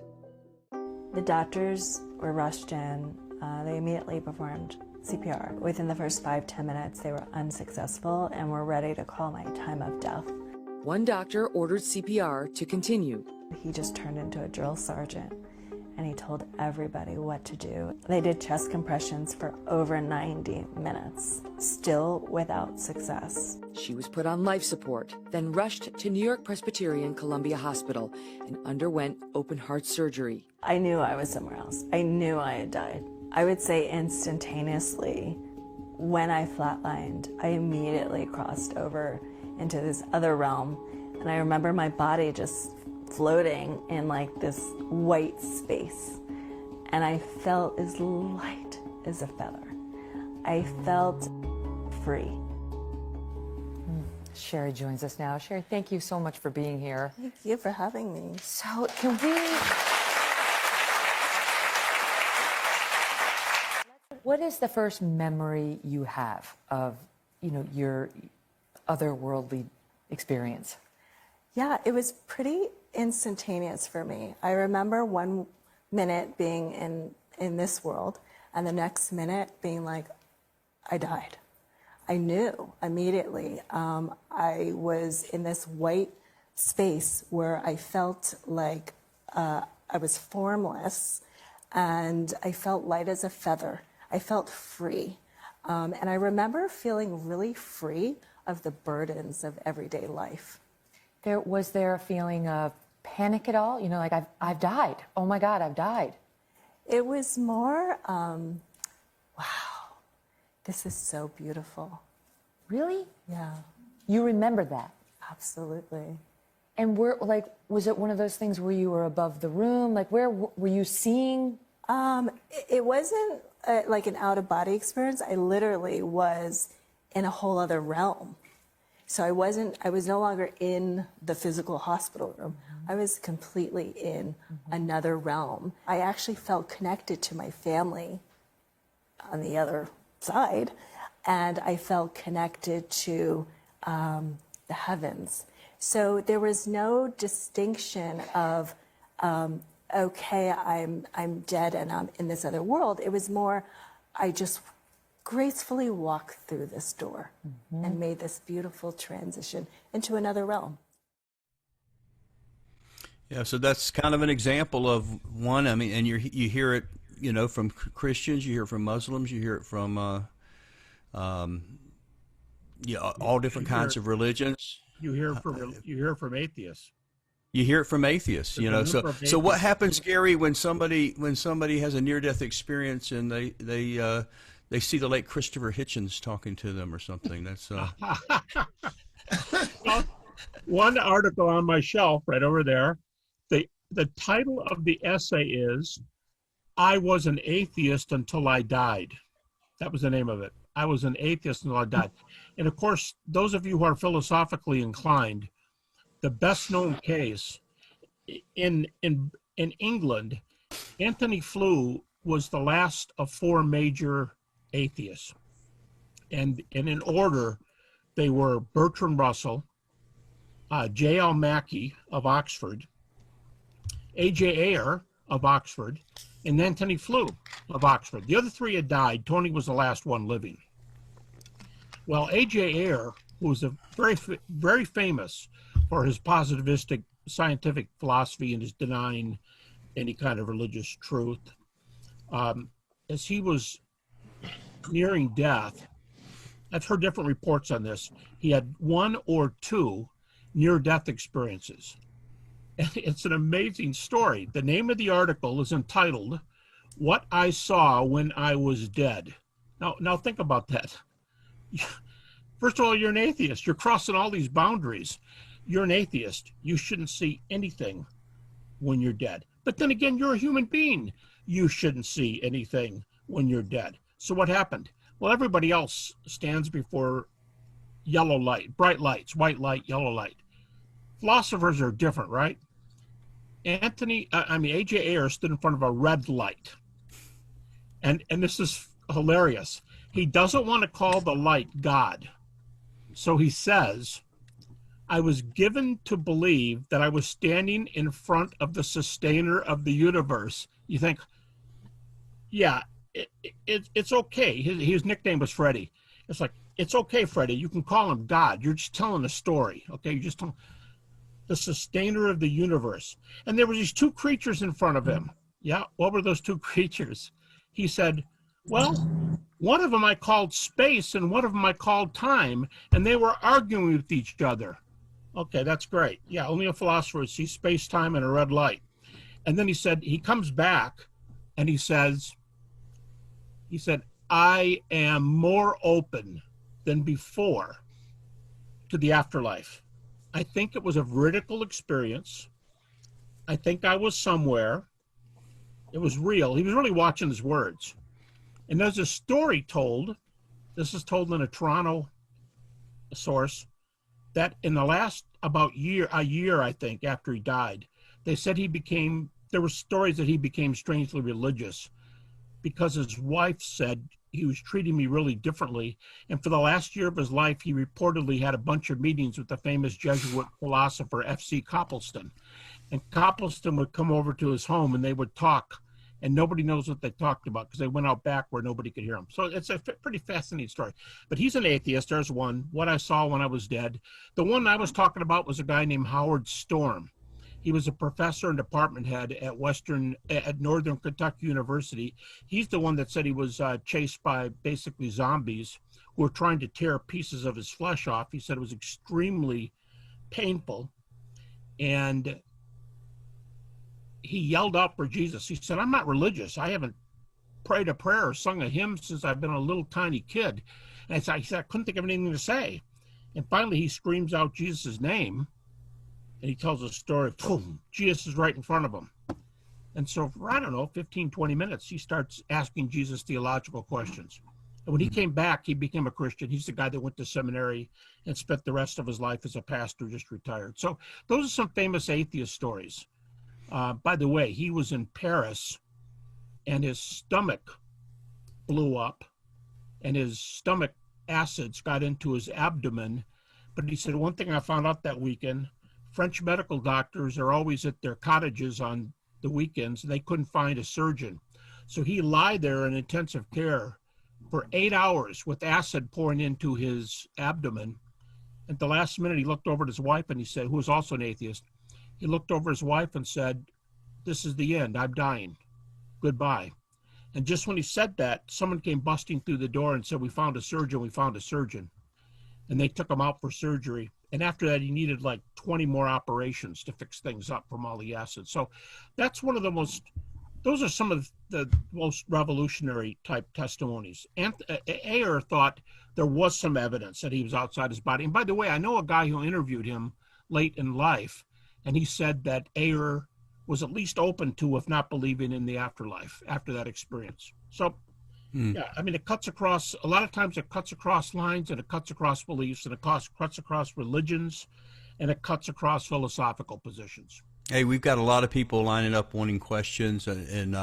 The doctors were rushed in. They immediately performed CPR. Within the first 5-10 minutes, they were unsuccessful and were ready to call my time of death. One doctor ordered CPR to continue. He just turned into a drill sergeant, and he told everybody what to do. They did chest compressions for over 90 minutes, still without success. She was put on life support, then rushed to New York Presbyterian Columbia Hospital and underwent open heart surgery. I knew I was somewhere else. I knew I had died. I would say instantaneously, when I flatlined, I immediately crossed over into this other realm. And I remember my body just floating in like this white space. And I felt as light as a feather. I felt free. Sherry joins us now. Sherry, thank you so much for being here. Thank you for having me. So can we... What is the first memory you have of, your otherworldly experience? Yeah, it was pretty instantaneous for me. I remember 1 minute being in this world and the next minute being like, I died. I knew immediately. I was in this white space where I felt like I was formless and I felt light as a feather. I felt free. And I remember feeling really free of the burdens of everyday life. Was there a feeling of panic at all? Like I've died. Oh my God, I've died. It was more, wow, this is so beautiful. Really? Yeah, You remember that? absolutely. And was it one of those things where you were above the room? Like where were you seeing? It wasn't like an out-of-body experience. I literally was in a whole other realm. So I was no longer in the physical hospital room. I was completely in another realm. I actually felt connected to my family on the other side, and I felt connected to the heavens. So there was no distinction of, okay, I'm dead and I'm in this other world. It was more, I just gracefully walked through this door and made this beautiful transition into another realm. Yeah, so that's kind of an example of one. I mean, and you hear it, from Christians, you hear it from Muslims, you hear it from, all different kinds of religions. You hear from atheists. You hear it from atheists, So what happens, Gary, when somebody has a near-death experience and they see the late Christopher Hitchens talking to them or something? That's Well, one article on my shelf right over there. The title of the essay is "I was an atheist until I died." That was the name of it. I was an atheist until I died. And of course, those of you who are philosophically inclined, the best known case in England, Anthony Flew was the last of four major atheists. And in order, They were Bertrand Russell, J.L. Mackie of Oxford, A.J. Ayer of Oxford, and Antony Flew of Oxford. The other three had died. Tony was the last one living. Well, A.J. Ayer, who was very famous for his positivistic scientific philosophy and his denying any kind of religious truth, as he was nearing death, I've heard different reports on this. He had 1 or 2 near-death experiences. And it's an amazing story. The name of the article is entitled, "What I Saw When I Was Dead." Now think about that. First of all, you're an atheist. You're crossing all these boundaries. You're an atheist. You shouldn't see anything when you're dead. But then again, you're a human being. You shouldn't see anything when you're dead. So what happened? Well, everybody else stands before yellow light, bright lights, white light, yellow light. Philosophers are different, right? A.J. Ayer stood in front of a red light. And this is hilarious. He doesn't want to call the light God. So he says, "I was given to believe that I was standing in front of the sustainer of the universe." You think, yeah, it's okay. His nickname was Freddie. It's like, it's okay, Freddie. You can call him God. You're just telling a story, okay? You're just telling the sustainer of the universe. And there were these 2 creatures in front of him. Yeah, what were those 2 creatures? He said, well, one of them I called space and one of them I called time, and they were arguing with each other. Okay, that's great. Yeah, only a philosopher would see space, time, and a red light. And then he said, he comes back and he said, "I am more open than before to the afterlife. I think it was a veridical experience. I think I was somewhere. It was real." He was really watching his words. And there's a story told, this is told in a Toronto source, that in the last a year, I think, after he died, they said there were stories that he became strangely religious because his wife said he was treating me really differently. And for the last year of his life, he reportedly had a bunch of meetings with the famous Jesuit philosopher F.C. Copleston. And Copleston would come over to his home and they would talk, and nobody knows what they talked about because they went out back where nobody could hear them. So it's a pretty fascinating story. But he's an atheist. There's one, "What I Saw When I Was Dead." The one I was talking about was a guy named Howard Storm. He was a professor and department head at Northern Kentucky University. He's the one that said he was chased by basically zombies who were trying to tear pieces of his flesh off. He said it was extremely painful. And he yelled out for Jesus. He said, "I'm not religious. I haven't prayed a prayer or sung a hymn since I've been a little tiny kid." And he said, "I couldn't think of anything to say." And finally he screams out Jesus' name. And he tells a story of, boom, Jesus is right in front of him. And so for, I don't know, 15, 20 minutes, he starts asking Jesus theological questions. And when he came back, he became a Christian. He's the guy that went to seminary and spent the rest of his life as a pastor, just retired. So those are some famous atheist stories. By the way, he was in Paris and his stomach blew up and his stomach acids got into his abdomen. But he said, one thing I found out that weekend, French medical doctors are always at their cottages on the weekends, and they couldn't find a surgeon. So he lied there in intensive care for 8 hours with acid pouring into his abdomen. At the last minute, he looked over at his wife and he said, who was also an atheist, he looked over his wife and said, "This is the end. I'm dying. Goodbye." And just when he said that, someone came busting through the door and said, "We found a surgeon. We found a surgeon." And they took him out for surgery. And after that, he needed like 20 more operations to fix things up from all the acid. So that's one of the most, those are some of the most revolutionary type testimonies. And Ayer thought there was some evidence that he was outside his body. And by the way, I know a guy who interviewed him late in life, and he said that Ayer was at least open to, if not believing in the afterlife after that experience. So yeah, I mean, it cuts across, a lot of times it cuts across lines, and it cuts across beliefs, and it cuts across religions, and it cuts across philosophical positions. Hey, we've got a lot of people lining up wanting questions, and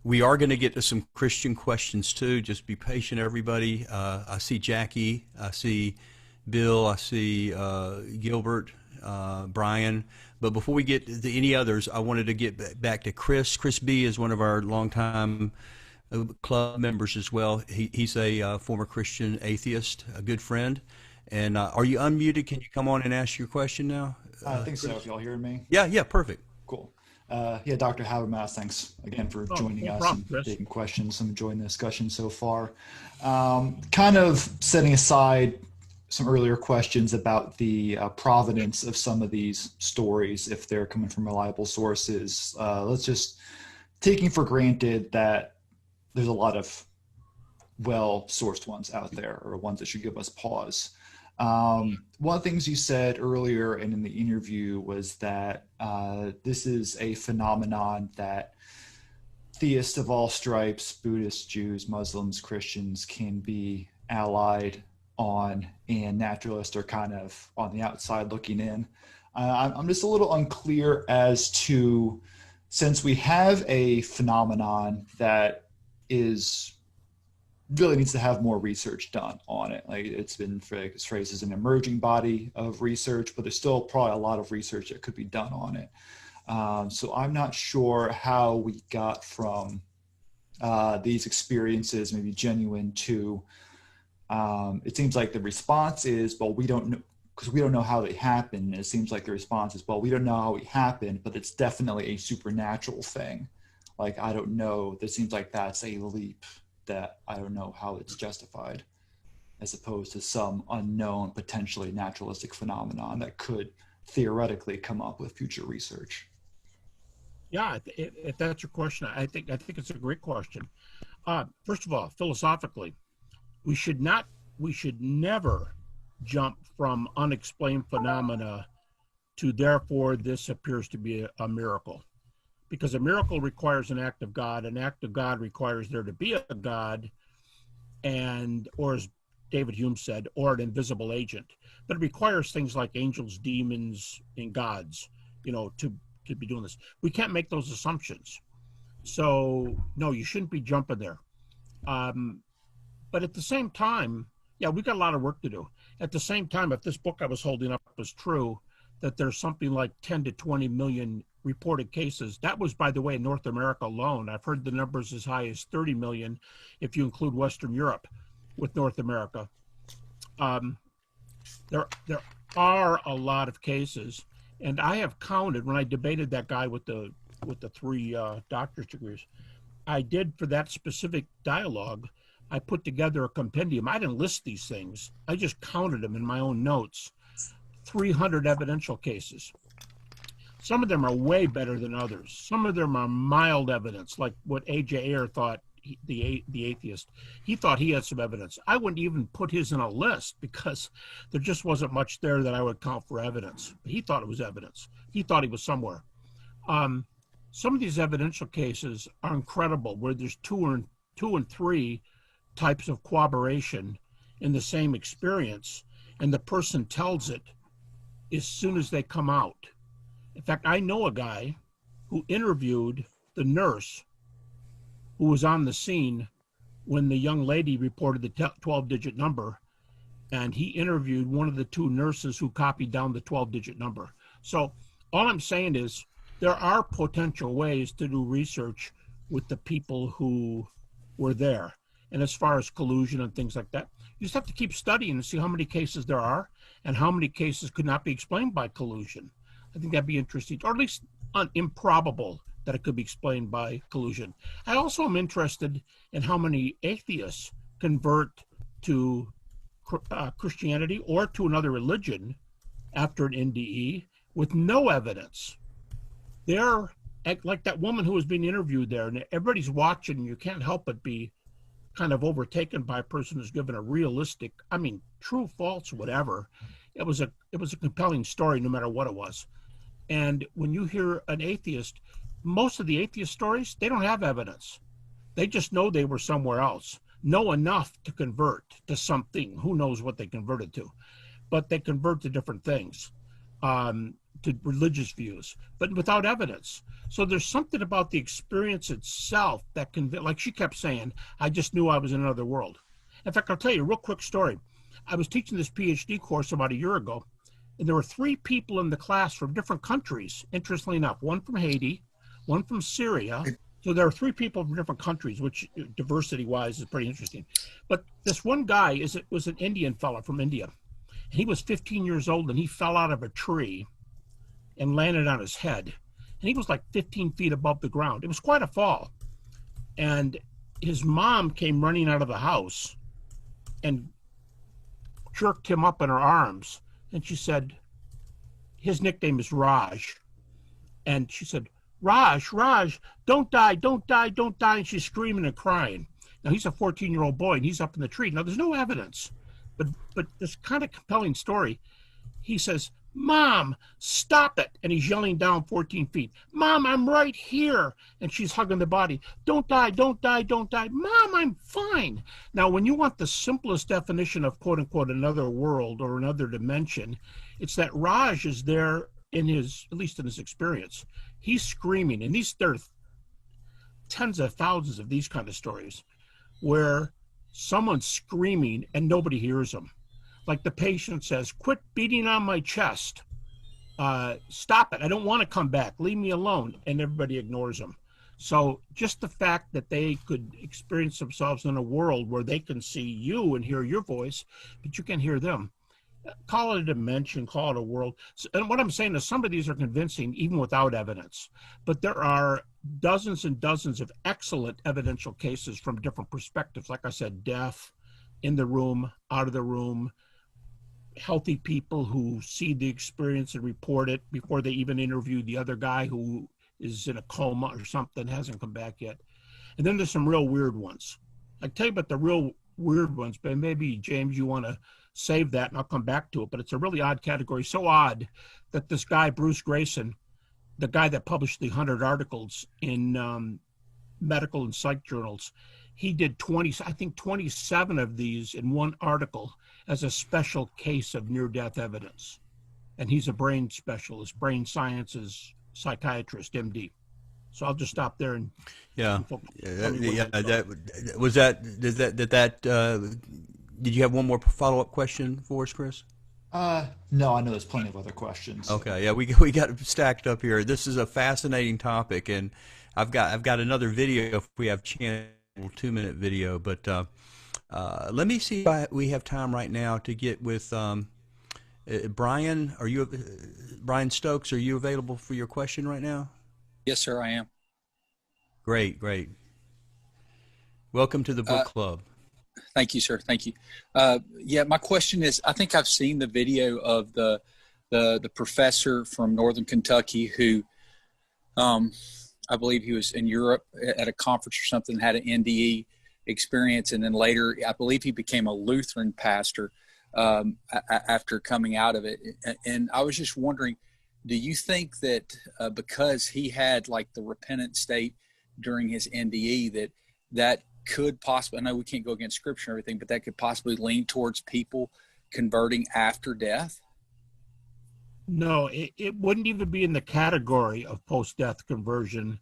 we are going to get to some Christian questions too. Just be patient, everybody. I see Jackie. I see Bill, I see Gilbert, Brian. But before we get to any others, I wanted to get back to Chris. Chris B. is one of our longtime club members as well. He's a former Christian atheist, a good friend. And are you unmuted? Can you come on and ask your question now? I think so, if y'all hearing me. Yeah, perfect. Cool. Yeah, Dr. Habermas, thanks again for joining us and taking questions. I'm enjoying the discussion so far. Kind of setting aside some earlier questions about the provenance of some of these stories, if they're coming from reliable sources. Let's just, taking for granted that there's a lot of well-sourced ones out there, or ones that should give us pause. One of the things you said earlier and in the interview was that this is a phenomenon that theists of all stripes, Buddhists, Jews, Muslims, Christians, can be allied on, and naturalists are kind of on the outside looking in. I'm just a little unclear as to, since we have a phenomenon that is really needs to have more research done on it. Like, it's been phrased as an emerging body of research, but there's still probably a lot of research that could be done on it. So I'm not sure how we got from these experiences, maybe genuine, to it seems like the response is, well, we don't know, because we don't know how they happen. It seems like the response is, well, we don't know how it happened, but it's definitely a supernatural thing. Like, I don't know. It seems like that's a leap that I don't know how it's justified, as opposed to some unknown, potentially naturalistic phenomenon that could theoretically come up with future research. Yeah, if that's your question, I think it's a great question. First of all, philosophically, we should never jump from unexplained phenomena to therefore this appears to be a miracle, because a miracle requires an act of God. An act of God requires there to be a God, and, or as David Hume said, or an invisible agent. But it requires things like angels, demons, and gods, to be doing this. We can't make those assumptions. So no, you shouldn't be jumping there. But at the same time, yeah, we've got a lot of work to do. At the same time, if this book I was holding up was true, that there's something like 10 to 20 million reported cases. That was, by the way, in North America alone. I've heard the numbers as high as 30 million if you include Western Europe with North America. There are a lot of cases, and I have counted when I debated that guy with the three doctor's degrees. I did, for that specific dialogue, I put together a compendium. I didn't list these things. I just counted them in my own notes. 300 evidential cases. Some of them are way better than others. Some of them are mild evidence, like what A.J. Ayer thought, the atheist. He thought he had some evidence. I wouldn't even put his in a list because there just wasn't much there that I would count for evidence. But he thought it was evidence. He thought he was somewhere. Some of these evidential cases are incredible, where there's two and three types of corroboration in the same experience, and the person tells it as soon as they come out. In fact, I know a guy who interviewed the nurse who was on the scene when the young lady reported the 12-digit number, and he interviewed one of the two nurses who copied down the 12-digit number. So all I'm saying is there are potential ways to do research with the people who were there. And as far as collusion and things like that, you just have to keep studying and see how many cases there are and how many cases could not be explained by collusion. I think that'd be interesting, or at least improbable that it could be explained by collusion. I also am interested in how many atheists convert to Christianity or to another religion after an NDE with no evidence. They're like that woman who was being interviewed there, and everybody's watching, and you can't help but be kind of overtaken by a person who's given a realistic, true, false, whatever. It was a compelling story, no matter what it was. And when you hear an atheist, most of the atheist stories, they don't have evidence. They just know they were somewhere else, know enough to convert to something. Who knows what they converted to? But they convert to different things, to religious views, but without evidence. So there's something about the experience itself that like she kept saying, I just knew I was in another world. In fact, I'll tell you a real quick story. I was teaching this PhD course about a year ago, and there were 3 people in the class from different countries, interestingly enough, one from Haiti, one from Syria. So there are 3 people from different countries, which diversity-wise is pretty interesting. But this one guy was an Indian fellow from India. He was 15 years old, and he fell out of a tree and landed on his head. And he was like 15 feet above the ground. It was quite a fall. And his mom came running out of the house and jerked him up in her arms. And she said, his nickname is Raj. And she said, Raj, don't die, don't die, don't die. And she's screaming and crying. Now, he's a 14-year-old boy, and he's up in the tree. Now, there's no evidence. But this kind of compelling story, he says, Mom, stop it. And he's yelling down 14 feet. Mom, I'm right here. And she's hugging the body. Don't die, don't die, don't die. Mom, I'm fine. Now, when you want the simplest definition of quote unquote another world or another dimension, it's that Raj is there at least in his experience. He's screaming. And there are tens of thousands of these kind of stories where someone's screaming and nobody hears them. Like the patient says, quit beating on my chest. Stop it. I don't want to come back. Leave me alone. And everybody ignores them. So just the fact that they could experience themselves in a world where they can see you and hear your voice, but you can't hear them. Call it a dimension, call it a world. And what I'm saying is some of these are convincing even without evidence. But there are dozens and dozens of excellent evidential cases from different perspectives. Like I said, deaf, in the room, out of the room, healthy people who see the experience and report it before they even interview the other guy who is in a coma or something, hasn't come back yet. And then there's some real weird ones. I tell you about the real weird ones, but maybe, James, you want to save that and I'll come back to it. But it's a really odd category, so odd that this guy, Bruce Grayson, the guy that published the 100 articles in medical and psych journals, he did 27 of these in one article as a special case of near-death evidence. And he's a brain specialist, brain sciences psychiatrist, MD. So I'll just stop there and did you have one more follow-up question for us, Chris? No, I know there's plenty of other questions. Okay, yeah, we got stacked up here. This is a fascinating topic, and I've got another video if we have chance, a 2-minute video. But let me see if we have time right now to get with Brian. Brian Stokes? Are you available for your question right now? Yes, sir, I am. Great. Welcome to the book club. Thank you, sir. Thank you. Yeah, my question is, I think I've seen the video of the professor from Northern Kentucky who, I believe he was in Europe at a conference or something, had an NDE experience, and then later, I believe he became a Lutheran pastor after coming out of it. And I was just wondering, do you think that because he had like the repentant state during his NDE, that could possibly, I know we can't go against scripture and everything, but that could possibly lean towards people converting after death? No, it wouldn't even be in the category of post-death conversion,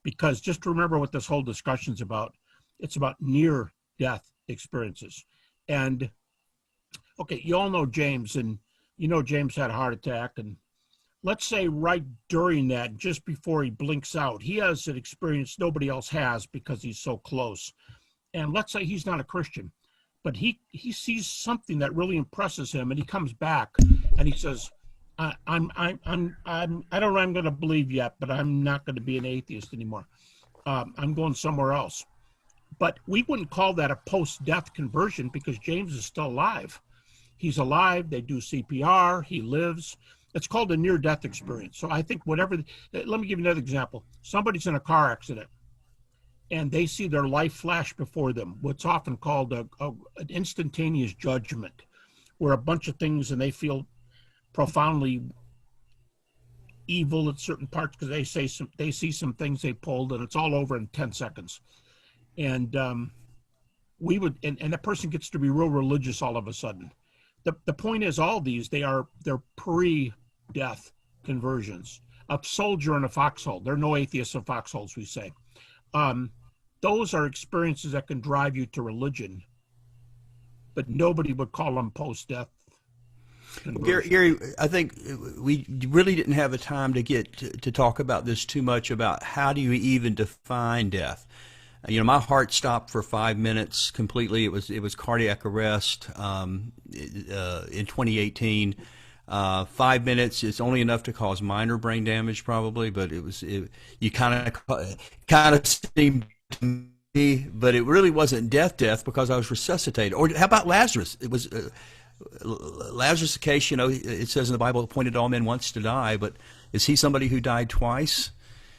because just remember what this whole discussion's about. It's about near-death experiences. And, okay, you all know James, and you know James had a heart attack, and let's say right during that, just before he blinks out, he has an experience nobody else has because he's so close. And let's say he's not a Christian, but he sees something that really impresses him, and he comes back and he says, I don't know I'm going to believe yet, but I'm not going to be an atheist anymore. I'm going somewhere else. But we wouldn't call that a post-death conversion because James is still alive. He's alive. They do CPR. He lives. It's called a near-death experience. So I think let me give you another example. Somebody's in a car accident and they see their life flash before them, what's often called an instantaneous judgment, where a bunch of things, and they feel profoundly evil at certain parts because they see some things they pulled, and it's all over in 10 seconds. And and the person gets to be real religious all of a sudden. The point is, all these, they're pre-death conversions. A soldier in a foxhole. There are no atheists in foxholes, we say. Those are experiences that can drive you to religion. but nobody would call them post-death. Gary, I think we really didn't have the time to get to talk about this too much, about how do you even define death. You know, my heart stopped for 5 minutes completely. It was cardiac arrest in 2018. 5 minutes is only enough to cause minor brain damage, probably, but you kind of seemed to me, but it really wasn't death because I was resuscitated. Or how about Lazarus? It was Lazarus' case. You know, it says in the Bible, appointed all men once to die, but is he somebody who died twice?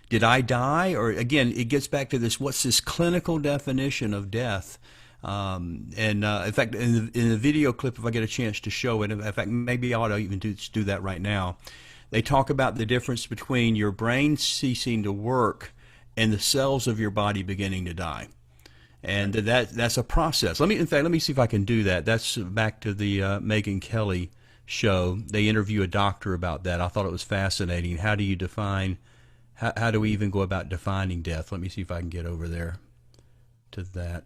Did I die? Or again, it gets back to this: what's this clinical definition of death? In fact, in the video clip, if I get a chance to show it, in fact, maybe I ought to even do that right now. They talk about the difference between your brain ceasing to work and the cells of your body beginning to die, and that's a process. Let me see if I can do that. That's back to the Megyn Kelly show. They interview a doctor about that. I thought it was fascinating. How do you define? How do we even go about defining death? Let me see if I can get over there to that.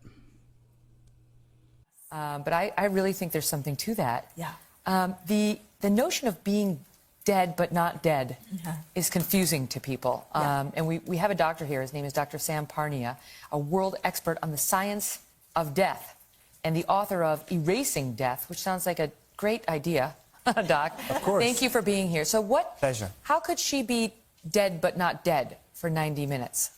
But I really think there's something to that. Yeah. The notion of being dead but not dead is confusing to people. And we have a doctor here. His name is Dr. Sam Parnia, a world expert on the science of death and the author of Erasing Death, which sounds like a great idea, Doc. Of course. Thank you for being here. So Pleasure. how could she be dead but not dead for 90 minutes?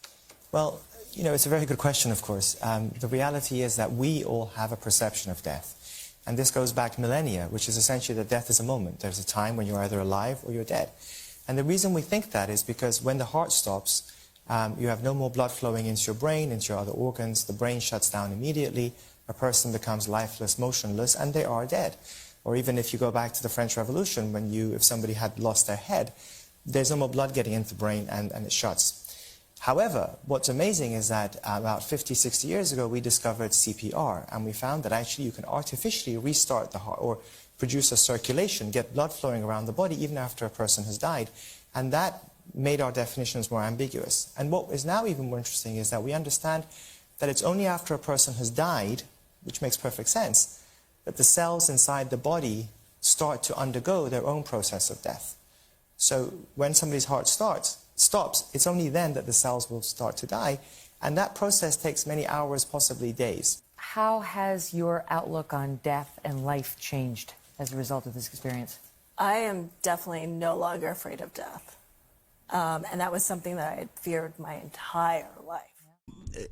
Well, you know, it's a very good question, of course. The reality is that we all have a perception of death. And this goes back millennia, which is essentially that death is a moment. There's a time when you're either alive or you're dead. And the reason we think that is because when the heart stops, you have no more blood flowing into your brain, into your other organs. The brain shuts down immediately. A person becomes lifeless, motionless, and they are dead. Or even if you go back to the French Revolution, if somebody had lost their head, there's no more blood getting into the brain and it shuts. However, what's amazing is that about 50, 60 years ago, we discovered CPR, and we found that actually you can artificially restart the heart or produce a circulation, get blood flowing around the body even after a person has died. And that made our definitions more ambiguous. And what is now even more interesting is that we understand that it's only after a person has died, which makes perfect sense, that the cells inside the body start to undergo their own process of death. So when somebody's heart stops, it's only then that the cells will start to die. And that process takes many hours, possibly days. How has your outlook on death and life changed as a result of this experience? I am definitely no longer afraid of death. And that was something that I had feared my entire life.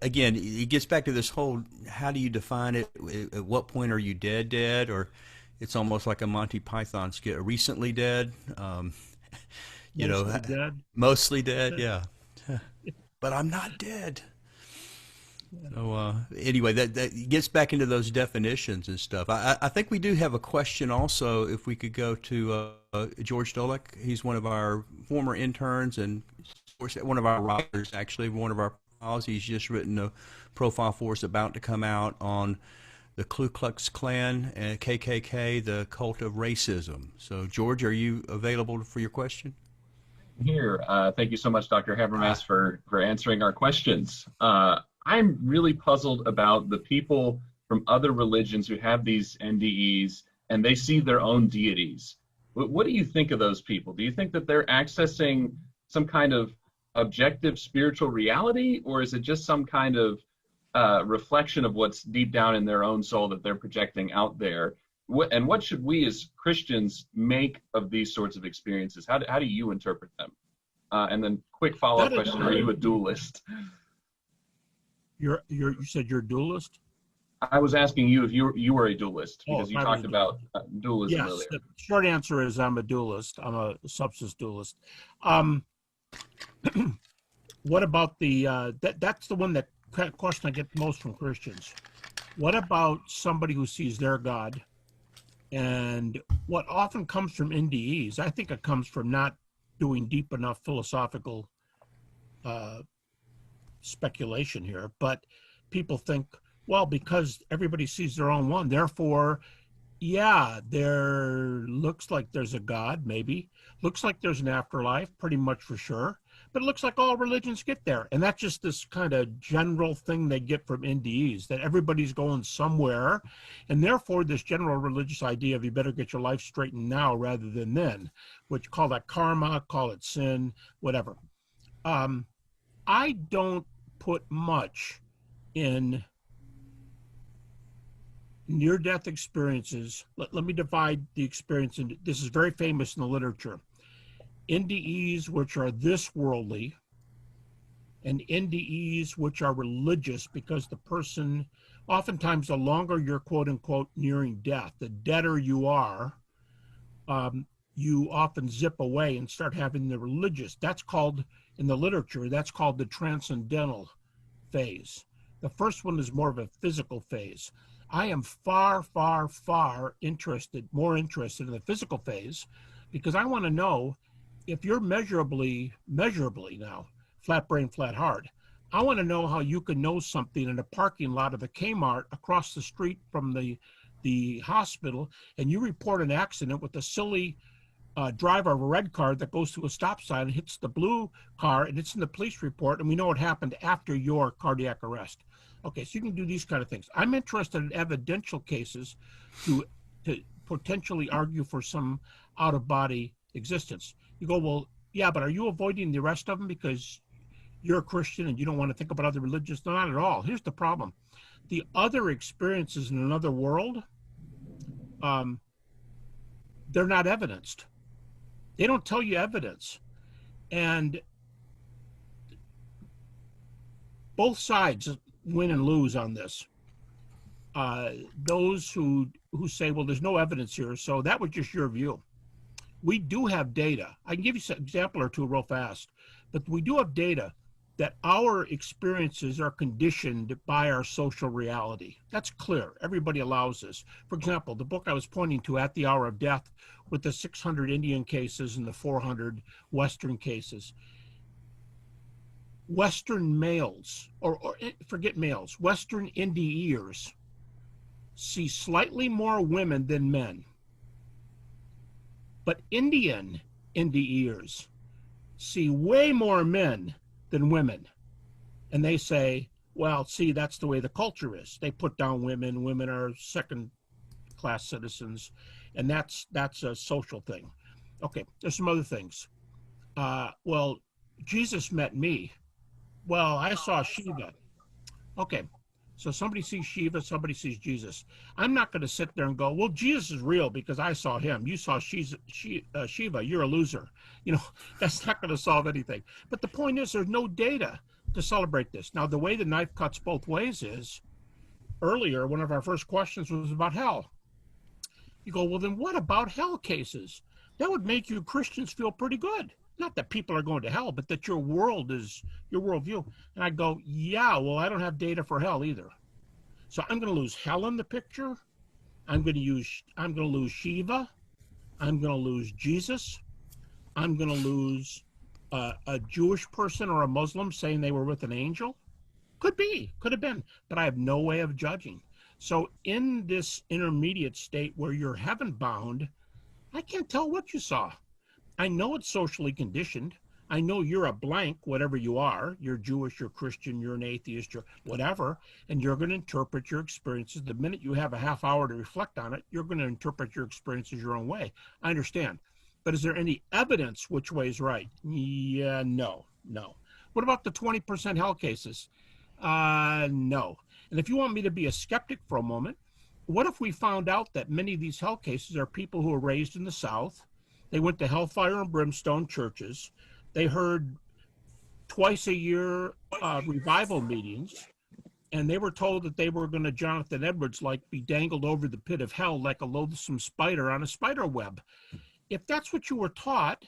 Again, it gets back to this whole, how do you define it? At what point are you dead? Or it's almost like a Monty Python skit, recently dead. Mostly dead, yeah. But I'm not dead. So anyway, that gets back into those definitions and stuff. I think we do have a question also, if we could go to George Dolek. He's one of our former interns and one of our writers, actually, one of our profiles. He's just written a profile for us about to come out on the Ku Klux Klan and KKK, the cult of racism. So, George, are you available for your question? Here. Thank you so much, Dr. Habermas, for answering our questions. I'm really puzzled about the people from other religions who have these NDEs and they see their own deities. What do you think of those people? Do you think that they're accessing some kind of objective spiritual reality, or is it just some kind of reflection of what's deep down in their own soul that they're projecting out there? And what should we as Christians make of these sorts of experiences? How do you interpret them? And then quick follow-up question, are you a dualist? You said you're a dualist? I was asking you if you were a dualist, because you talked about dualism earlier. Yes, the short answer is I'm a dualist. I'm a substance dualist. What about that's the one question I get most from Christians. What about somebody who sees their God? And what often comes from NDEs, I think it comes from not doing deep enough philosophical speculation here, but people think, well, because everybody sees their own one, therefore, yeah, there looks like there's a God, maybe. Looks like there's an afterlife, pretty much for sure. But it looks like all religions get there. And that's just this kind of general thing they get from NDEs, that everybody's going somewhere. And therefore, this general religious idea of you better get your life straightened now rather than then, which call that karma, call it sin, whatever. I don't put much in near-death experiences. Let me divide the experience into, this is very famous in the literature. NDEs, which are this worldly, and NDEs, which are religious, because the person, oftentimes the longer you're quote-unquote nearing death, the deader you are, you often zip away and start having the religious. That's called, in the literature, that's called the transcendental phase. The first one is more of a physical phase. I am far, far, far more interested in the physical phase, because I want to know if you're measurably now, flat brain, flat heart, I want to know how you can know something in a parking lot of a Kmart across the street from the hospital, and you report an accident with a silly driver of a red car that goes to a stop sign and hits the blue car, and it's in the police report, and we know what happened after your cardiac arrest. Okay, so you can do these kind of things. I'm interested in evidential cases to potentially argue for some out-of-body existence. You go, well, yeah, but are you avoiding the rest of them because you're a Christian and you don't want to think about other religions? No, not at all. Here's the problem. The other experiences in another world, they're not evidenced. They don't tell you evidence. And both sides win and lose on this. Those who say, well, there's no evidence here, so that was just your view. We do have data. I can give you an example or two real fast, but we do have data that our experiences are conditioned by our social reality. That's clear. Everybody allows this. For example, the book I was pointing to, At the Hour of Death, with the 600 Indian cases and the 400 Western cases. Western males, or forget males, Western NDEers see slightly more women than men. But Indian NDEers see way more men than women. And they say, well, see, that's the way the culture is. They put down women. Women are second-class citizens. And that's a social thing. Okay, there's some other things. Well, Jesus met me. Well, I saw Shiva. Okay, so somebody sees Shiva, somebody sees Jesus. I'm not going to sit there and go, well, Jesus is real because I saw him. You saw Shiva, you're a loser. You know, that's not going to solve anything. But the point is, there's no data to celebrate this. Now, the way the knife cuts both ways is, earlier, one of our first questions was about hell. You go, well, then what about hell cases? That would make you Christians feel pretty good. Not that people are going to hell, but that your world is your worldview. And I go, yeah, well, I don't have data for hell either. So I'm going to lose hell in the picture. I'm going to lose Shiva. I'm going to lose Jesus. I'm going to lose a Jewish person or a Muslim saying they were with an angel. Could be, could have been, but I have no way of judging. So in this intermediate state where you're heaven bound, I can't tell what you saw. I know it's socially conditioned. I know you're a blank, whatever you are. You're Jewish, you're Christian, you're an atheist, you're whatever, and you're going to interpret your experiences. The minute you have a half hour to reflect on it, you're going to interpret your experiences your own way. I understand. But is there any evidence which way is right? Yeah, no. What about the 20% hell cases? No. And if you want me to be a skeptic for a moment, what if we found out that many of these hell cases are people who were raised in the South? They went to hellfire and brimstone churches. They heard twice a year revival meetings, and they were told that they were going to, Jonathan Edwards, like be dangled over the pit of hell like a loathsome spider on a spider web. If that's what you were taught,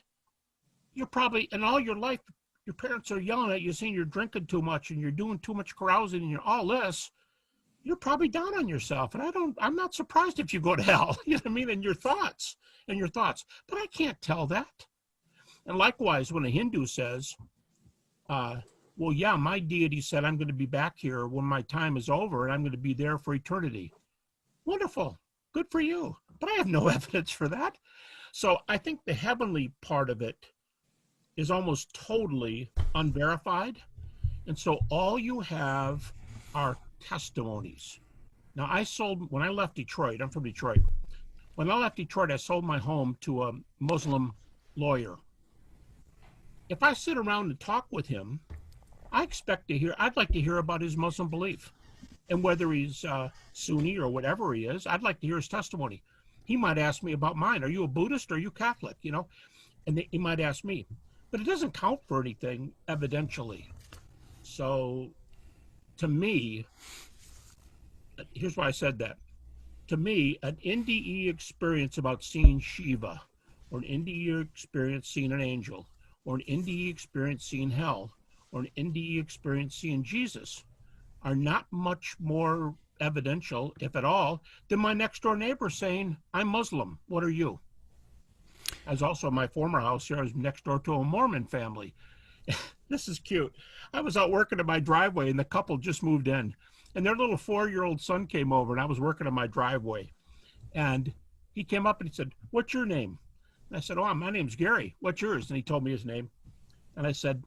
you're probably, in all your life, your parents are yelling at you saying you're drinking too much and you're doing too much carousing and you're all this, you're probably down on yourself. And I'm not surprised if you go to hell, you know what I mean, in your thoughts. But I can't tell that. And likewise, when a Hindu says, well, yeah, my deity said I'm going to be back here when my time is over and I'm going to be there for eternity. Wonderful. Good for you. But I have no evidence for that. So I think the heavenly part of it is almost totally unverified. And so all you have are testimonies. Now, when I left Detroit, I'm from Detroit. When I left Detroit, I sold my home to a Muslim lawyer. If I sit around and talk with him, I'd like to hear about his Muslim belief. And whether he's Sunni or whatever he is, I'd like to hear his testimony. He might ask me about mine. Are you a Buddhist or are you Catholic? You know, and he might ask me. But it doesn't count for anything evidentially. So to me, here's why I said that. To me, an NDE experience about seeing Shiva, or an NDE experience seeing an angel, or an NDE experience seeing hell, or an NDE experience seeing Jesus are not much more evidential, if at all, than my next door neighbor saying, I'm Muslim, what are you? I was also in my former house here, I was next door to a Mormon family. This is cute. I was out working in my driveway and the couple just moved in. And their little 4-year-old son came over and I was working on my driveway. And he came up and he said, what's your name? And I said, oh, my name's Gary. What's yours? And he told me his name. And I said,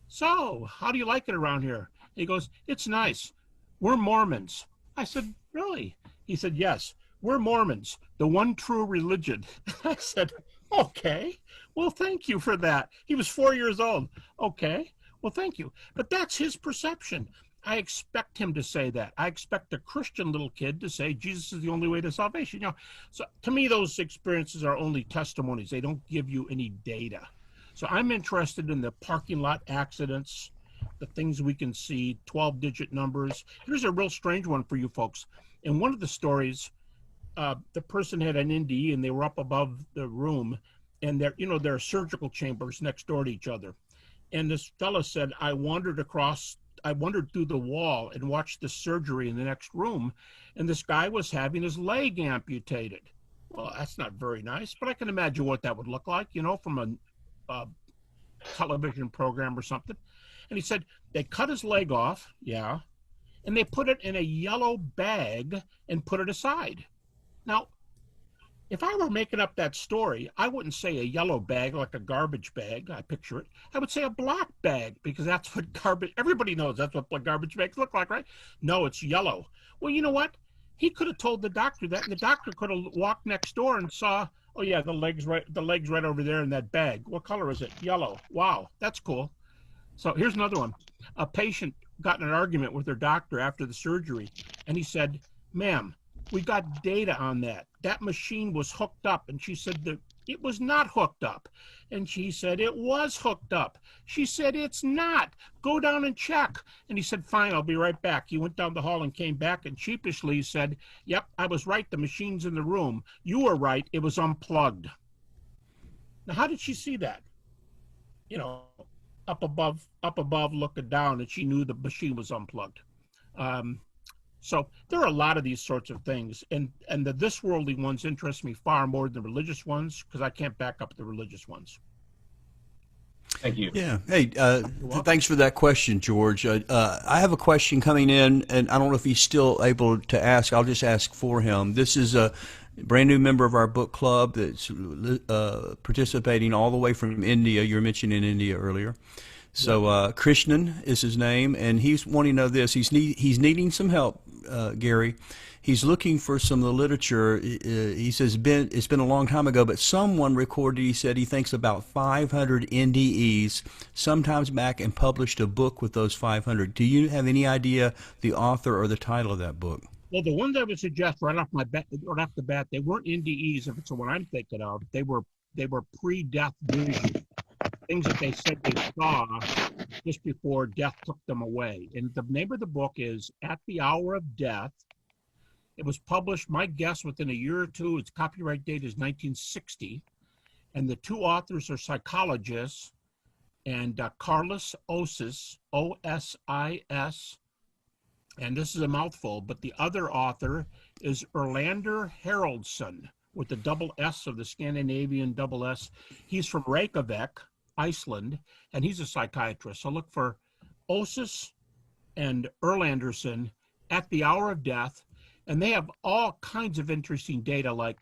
so how do you like it around here? He goes, it's nice. We're Mormons. I said, really? He said, yes, we're Mormons, the one true religion. I said, okay, well, thank you for that. He was 4 years old. Okay, well, thank you. But that's his perception. I expect him to say that. I expect a Christian little kid to say Jesus is the only way to salvation. You know, so to me, those experiences are only testimonies. They don't give you any data. So I'm interested in the parking lot accidents, the things we can see, 12-digit numbers. Here's a real strange one for you folks. In one of the stories, the person had an NDE and they were up above the room, and there are surgical chambers next door to each other. And this fellow said, I wandered through the wall and watched the surgery in the next room, and this guy was having his leg amputated. Well, that's not very nice, but I can imagine what that would look like, from a television program or something. And he said they cut his leg off, yeah, and they put it in a yellow bag and put it aside. Now, if I were making up that story, I wouldn't say a yellow bag like a garbage bag. I picture it. I would say a black bag, because that's what everybody knows that's what garbage bags look like, right? No, it's yellow. Well, you know what? He could have told the doctor that, and the doctor could have walked next door and saw, oh yeah, the leg's right over there in that bag. What color is it? Yellow. Wow, that's cool. So here's another one. A patient got in an argument with their doctor after the surgery, and he said, ma'am, we got data on that. That machine was hooked up. And she said that it was not hooked up. And she said it was hooked up. She said it's not. Go down and check. And he said, fine, I'll be right back. He went down the hall and came back and sheepishly said, yep, I was right. The machine's in the room. You were right. It was unplugged. Now, how did she see that? Up above, looking down, and she knew the machine was unplugged. So there are a lot of these sorts of things, and the this worldly ones interest me far more than the religious ones, because I can't back up the religious ones. Thank you. Yeah. Hey, thanks for that question, George. I have a question coming in, and I don't know if he's still able to ask. I'll just ask for him. This is a brand new member of our book club that's participating all the way from India. You were mentioning India earlier. So Krishnan is his name, and he's wanting to know this. He's needing some help, Gary. He's looking for some of the literature. He says it's been a long time ago, but someone recorded, he said he thinks about 500 NDEs sometimes back, and published a book with those 500. Do you have any idea the author or the title of that book? Well, the ones I would suggest right off the bat, they weren't NDEs, if it's the one I'm thinking of. They were pre-death visions. Things that they said they saw just before death took them away. And the name of the book is At the Hour of Death. It was published, my guess, within a year or two. Its copyright date is 1960. And the two authors are psychologists, and Carlos Osis, O-S-I-S, and this is a mouthful, but the other author is Erlander Haraldsson, with the double S of the Scandinavian double S. He's from Reykjavik, Iceland, and he's a psychiatrist. So look for Osis and Erlanderson, At the Hour of Death, and they have all kinds of interesting data, like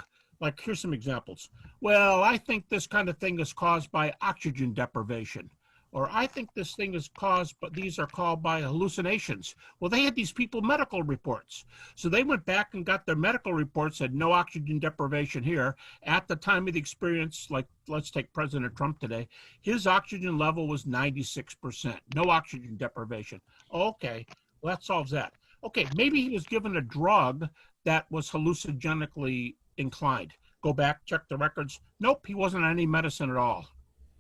here's some examples. well, I think this kind of thing is caused by oxygen deprivation. Or I think this thing is caused, but these are called by hallucinations. Well, they had these people medical reports. So they went back and got their medical reports, said no oxygen deprivation here. At the time of the experience, like let's take President Trump today, his oxygen level was 96%, no oxygen deprivation. Okay, well, that solves that. Okay, maybe he was given a drug that was hallucinogenically inclined. Go back, check the records. Nope, he wasn't on any medicine at all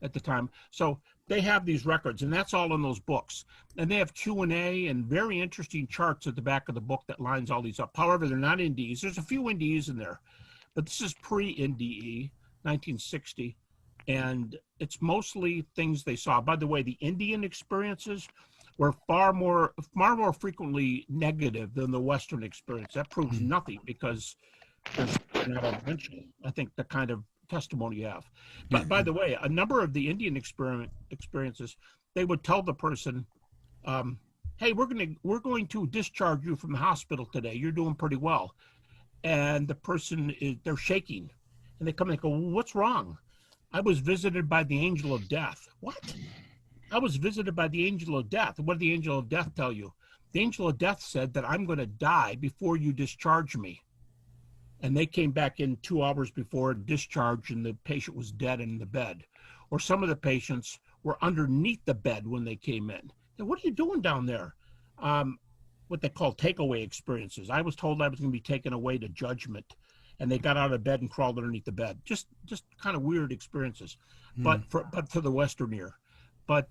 at the time. So they have these records, and that's all in those books. And they have Q&A and very interesting charts at the back of the book that lines all these up. However, they're not NDEs. There's a few NDEs in there, but this is pre-NDE, 1960, and it's mostly things they saw. By the way, the Indian experiences were far more frequently negative than the Western experience. That proves nothing because there's not evidential, I think, the kind of testimony you have. But by the way, a number of the Indian experiences, they would tell the person, hey, we're going to discharge you from the hospital today. You're doing pretty well. And the person they're shaking. And they come and they go, well, what's wrong? I was visited by the angel of death. What? I was visited by the angel of death. What did the angel of death tell you? The angel of death said that I'm going to die before you discharge me. And they came back in 2 hours before discharge and the patient was dead in the bed. Or some of the patients were underneath the bed when they came in. Now, what are you doing down there? What they call takeaway experiences. I was told I was going to be taken away to judgment, and they got out of bed and crawled underneath the bed. Just kind of weird experiences, but for the Western ear. But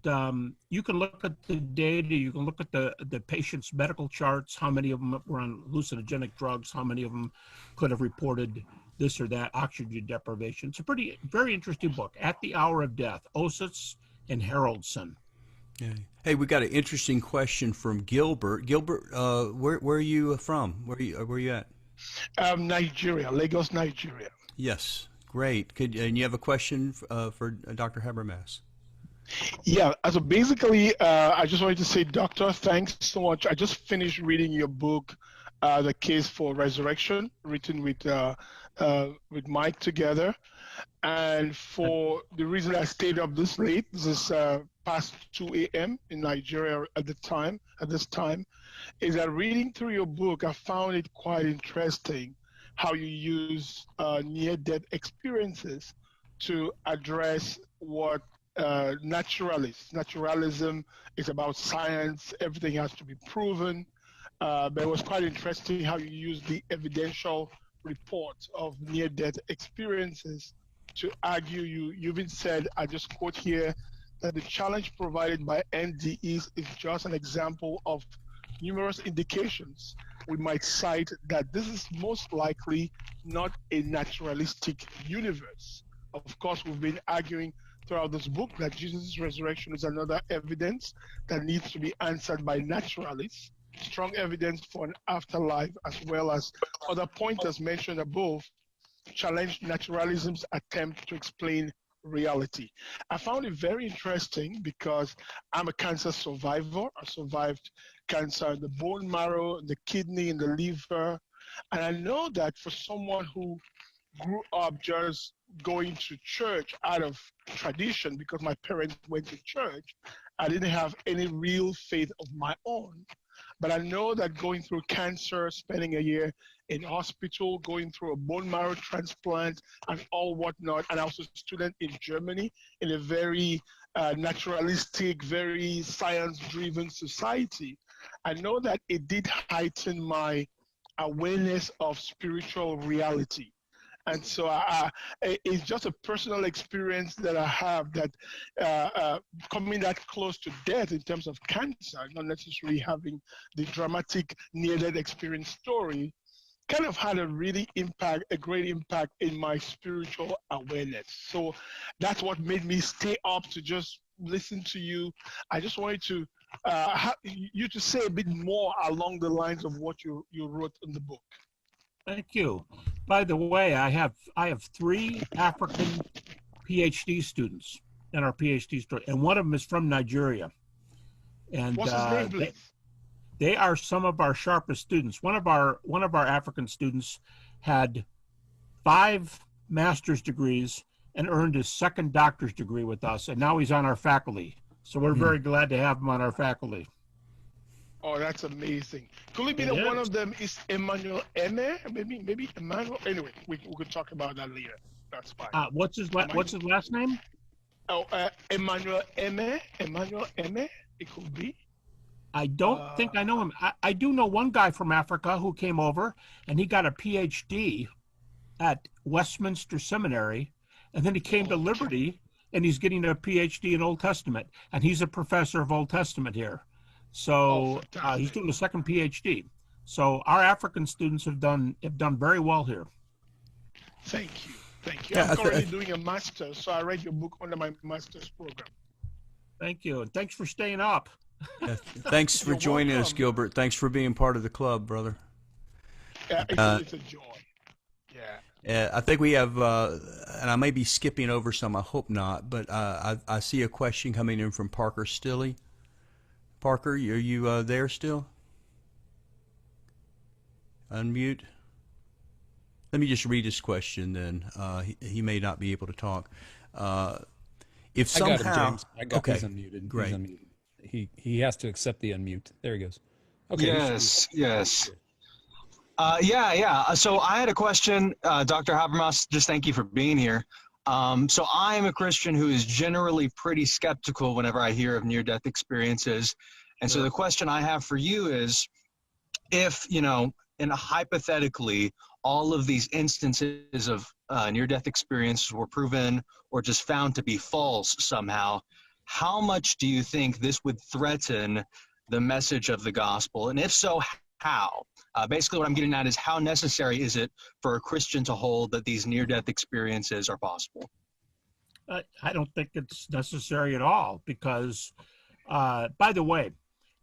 you can look at the data, you can look at the patient's medical charts, how many of them were on hallucinogenic drugs, how many of them could have reported this or that oxygen deprivation. It's a very interesting book, At the Hour of Death, Ositz and Haroldson. Yeah. Hey, we got an interesting question from Gilbert. Gilbert, where are you from? Where are you at? Nigeria, Lagos, Nigeria. Yes, great. And you have a question for Dr. Habermas? Yeah, so basically, I just wanted to say, Doctor, thanks so much. I just finished reading your book, The Case for Resurrection, written with Mike together. And for the reason I stayed up this late, this is past 2 a.m. in Nigeria at this time, is that reading through your book, I found it quite interesting how you use near-death experiences to address what naturalism is about science. Everything has to be proven. But it was quite interesting how you use the evidential report of near-death experiences to argue. You even said, I just quote here, that the challenge provided by NDEs is just an example of numerous indications we might cite that this is most likely not a naturalistic universe. Of course, we've been arguing throughout this book that Jesus' resurrection is another evidence that needs to be answered by naturalists. Strong evidence for an afterlife, as well as other pointers mentioned above, challenge naturalism's attempt to explain reality. I found it very interesting because I'm a cancer survivor. I survived cancer in the bone marrow, the kidney, and the liver. And I know that for someone who grew up just going to church out of tradition because my parents went to church, I didn't have any real faith of my own. But I know that going through cancer, spending a year in hospital, going through a bone marrow transplant and all whatnot, and I was a student in Germany in a very naturalistic, very science-driven society. I know that it did heighten my awareness of spiritual reality. And so it's just a personal experience that I have that coming that close to death in terms of cancer, not necessarily having the dramatic near-death experience story, kind of had a great impact in my spiritual awareness. So that's what made me stay up to just listen to you. I just wanted to have you to say a bit more along the lines of what you wrote in the book. Thank you. By the way, I have 3 African PhD students in our PhD story, and one of them is from Nigeria. And what's his name, please? They are some of our sharpest students. One of our African students had 5 master's degrees and earned his second doctor's degree with us, and now he's on our faculty. So we're very glad to have him on our faculty. Oh, that's amazing. Could it be that one of them is Emmanuel Eme? Maybe Emmanuel. Anyway, we could talk about that later. That's fine. What's his last name? Oh, Emmanuel Eme. Emmanuel Eme. It could be. I don't think I know him. I do know one guy from Africa who came over, and he got a PhD at Westminster Seminary, and then he came to Liberty, and he's getting a PhD in Old Testament, and he's a professor of Old Testament here. So he's doing a second PhD. So our African students have done very well here. Thank you. I'm currently doing a master's, so I read your book under my master's program. Thank you, and thanks for staying up. Thanks for joining us, Gilbert. Thanks for being part of the club, brother. Yeah, it's a joy. Yeah. I think we have, and I may be skipping over some, I hope not, but I see a question coming in from Parker Stilley. Parker, are you there still? Unmute. Let me just read his question then. He may not be able to talk. If somehow, I got him, James. I got okay, he's unmuted. Great. He's unmuted. He has to accept the unmute. There he goes. Okay. Yes. So I had a question, Dr. Habermas. Just thank you for being here. So I'm a Christian who is generally pretty skeptical whenever I hear of near-death experiences. And so the question I have for you is, if, hypothetically, all of these instances of near-death experiences were proven or just found to be false somehow, how much do you think this would threaten the message of the gospel? And if so, how? Basically what I'm getting at is, how necessary is it for a Christian to hold that these near-death experiences are possible? I don't think it's necessary at all because, by the way,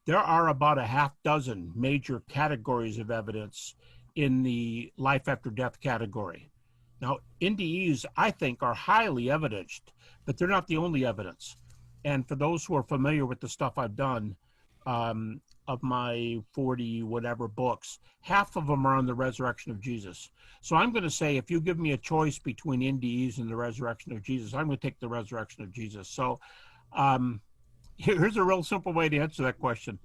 there are about a half dozen major categories of evidence in the life after death category. Now, NDEs, I think, are highly evidenced, but they're not the only evidence. And for those who are familiar with the stuff I've done, of my 40 whatever books, half of them are on the resurrection of Jesus. So I'm going to say, if you give me a choice between NDEs and the resurrection of Jesus, I'm going to take the resurrection of Jesus. So here's a real simple way to answer that question.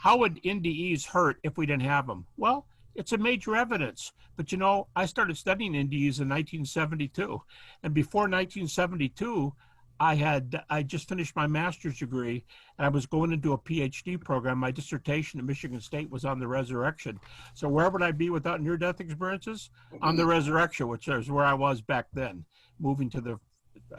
How would NDEs hurt if we didn't have them? Well, it's a major evidence. But I started studying NDEs in 1972. And before 1972, I just finished my master's degree, and I was going into a PhD program. My dissertation at Michigan State was on the resurrection. So where would I be without near-death experiences? On the resurrection, which is where I was back then, moving to the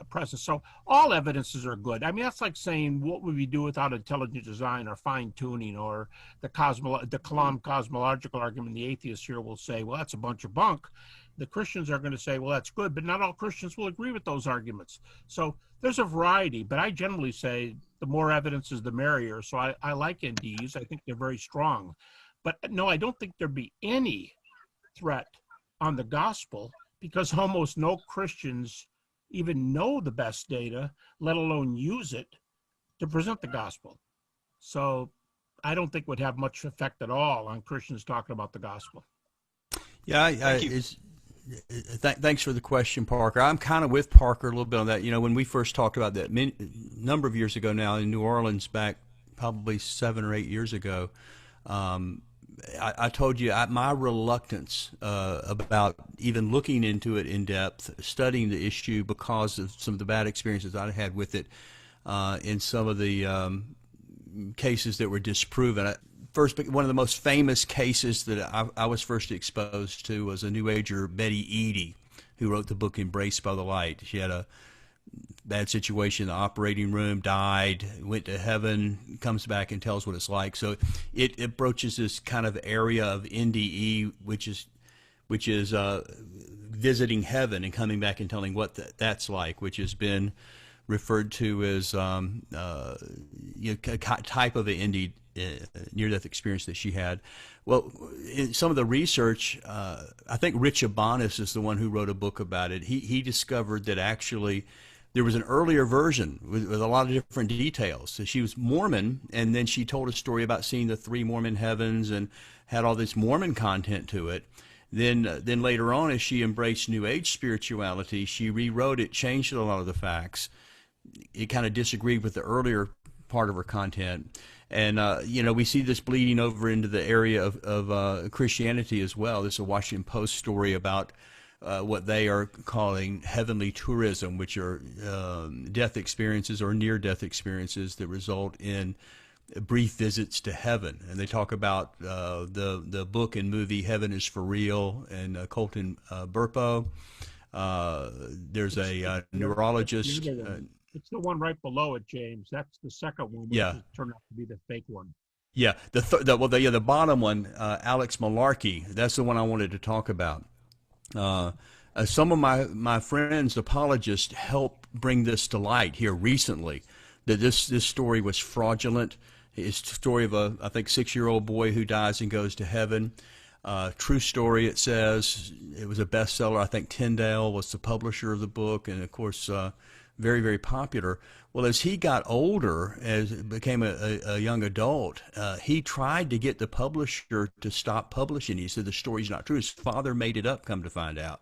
present. So all evidences are good. I mean, that's like saying, what would we do without intelligent design or fine-tuning, or the Kalam cosmological argument? The atheists here will say, well, that's a bunch of bunk. The Christians are going to say, well, that's good, but not all Christians will agree with those arguments. So there's a variety, but I generally say the more evidence is the merrier. So I like NDEs. I think they're very strong. But no, I don't think there'd be any threat on the gospel, because almost no Christians even know the best data, let alone use it to present the gospel. So I don't think it would have much effect at all on Christians talking about the gospel. Yeah, thanks for the question, Parker. I'm kind of with Parker a little bit on that. When we first talked about that number of years ago now in New Orleans, back probably 7 or 8 years ago, I told you my reluctance about even looking into it in depth, studying the issue, because of some of the bad experiences I had with it in some of the cases that were disproven. One of the most famous cases that I was first exposed to was a New Ager, Betty Eady, who wrote the book Embraced by the Light. She had a bad situation in the operating room, died, went to heaven, comes back and tells what it's like. So it broaches this kind of area of NDE, which is visiting heaven and coming back and telling what that's like, which has been referred to as a type of an NDE, near-death experience that she had. Well, in some of the research, I think Rich Abanis is the one who wrote a book about it. He discovered that actually there was an earlier version with a lot of different details. So she was Mormon, and then she told a story about seeing the 3 Mormon heavens and had all this Mormon content to it. Then later on, as she embraced New Age spirituality, she rewrote it, changed a lot of the facts. It kind of disagreed with the earlier part of her content. And, we see this bleeding over into the area of Christianity as well. There's a Washington Post story about what they are calling heavenly tourism, which are death experiences or near-death experiences that result in brief visits to heaven. And they talk about the book and movie Heaven is for Real and Colton Burpo. There's a neurologist. It's the one right below it, James. That's the second one, which turned out to be the fake one. Yeah, the bottom one, Alex Malarkey. That's the one I wanted to talk about. Some of my friends, apologists, helped bring this to light here recently. That this story was fraudulent. It's the story of a, I think, 6-year-old boy who dies and goes to heaven. True story, it says. It was a bestseller. I think Tyndale was the publisher of the book, and of course, very, very popular. Well, as he got older, as became a young adult, he tried to get the publisher to stop publishing. He said the story's not true. His father made it up, come to find out.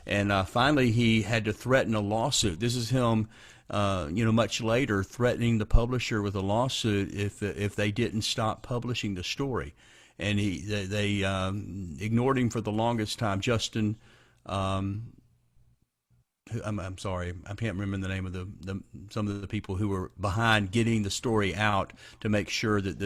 And finally, he had to threaten a lawsuit. This is him, much later, threatening the publisher with a lawsuit if they didn't stop publishing the story. And they ignored him for the longest time. Justin, I'm sorry, I can't remember the name of some of the people who were behind getting the story out to make sure that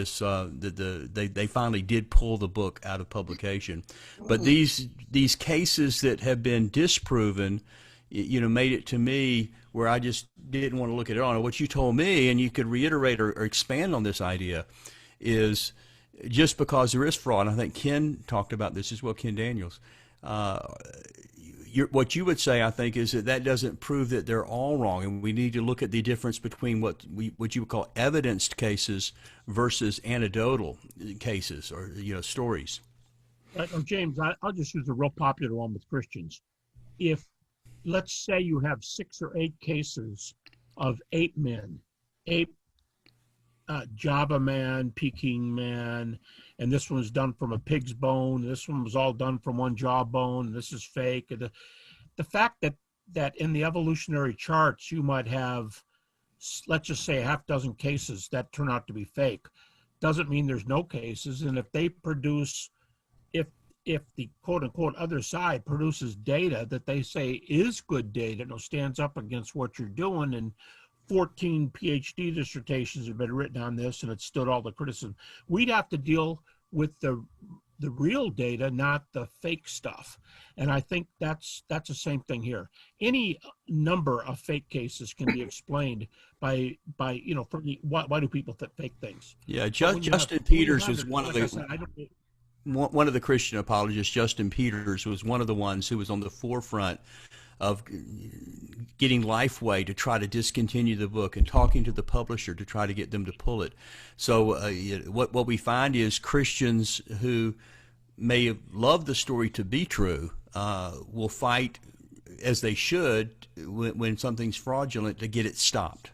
they finally did pull the book out of publication. But these cases that have been disproven, made it to me where I just didn't want to look at it on. What you told me, and you could reiterate or expand on this idea, is just because there is fraud. And I think Ken talked about this as well, Ken Daniels. What you would say, I think, is that doesn't prove that they're all wrong, and we need to look at the difference between what you would call evidenced cases versus anecdotal cases or stories. James, I'll just use a real popular one with Christians. If, let's say, you have 6 or 8 cases of ape men, Java man, Peking man, and this one was done from a pig's bone. This one was all done from one jawbone. This is fake. The fact that in the evolutionary charts you might have, let's just say, a half dozen cases that turn out to be fake, doesn't mean there's no cases. And if they produce, if the quote unquote other side produces data that they say is good data, stands up against what you're doing, and 14 PhD dissertations have been written on this, and it stood all the criticism. We'd have to deal with the real data, not the fake stuff. And I think that's the same thing here. Any number of fake cases can be explained by why do people fake things? Yeah, Justin Peters was one of the Christian apologists. Justin Peters was one of the ones who was on the forefront of getting Lifeway to try to discontinue the book and talking to the publisher to try to get them to pull it. So what we find is Christians who may love the story to be true will fight, as they should, when something's fraudulent, to get it stopped.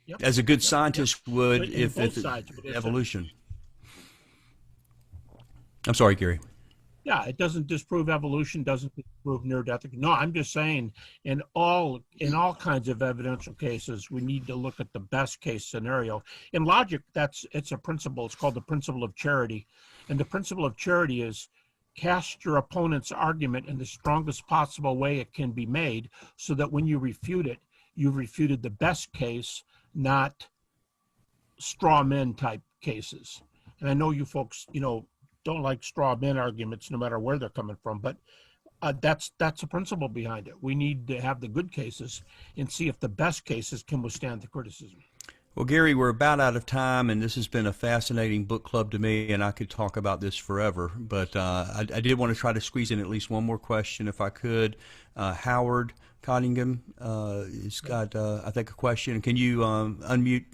Yep. As a good scientist would if evolution. I'm sorry, Gary. Yeah, it doesn't disprove evolution, doesn't disprove near-death. No, I'm just saying in all kinds of evidential cases, we need to look at the best case scenario. In logic, it's a principle. It's called the principle of charity. And the principle of charity is cast your opponent's argument in the strongest possible way it can be made, so that when you refute it, you've refuted the best case, not straw men type cases. And I know you folks, don't like straw man arguments no matter where they're coming from, but that's a principle behind it. We need to have the good cases and see if the best cases can withstand the criticism. Well, Gary, we're about out of time, and this has been a fascinating book club to me, and I could talk about this forever, but I did want to try to squeeze in at least one more question if I could. Howard Cottingham has got, I think, a question. Can you unmute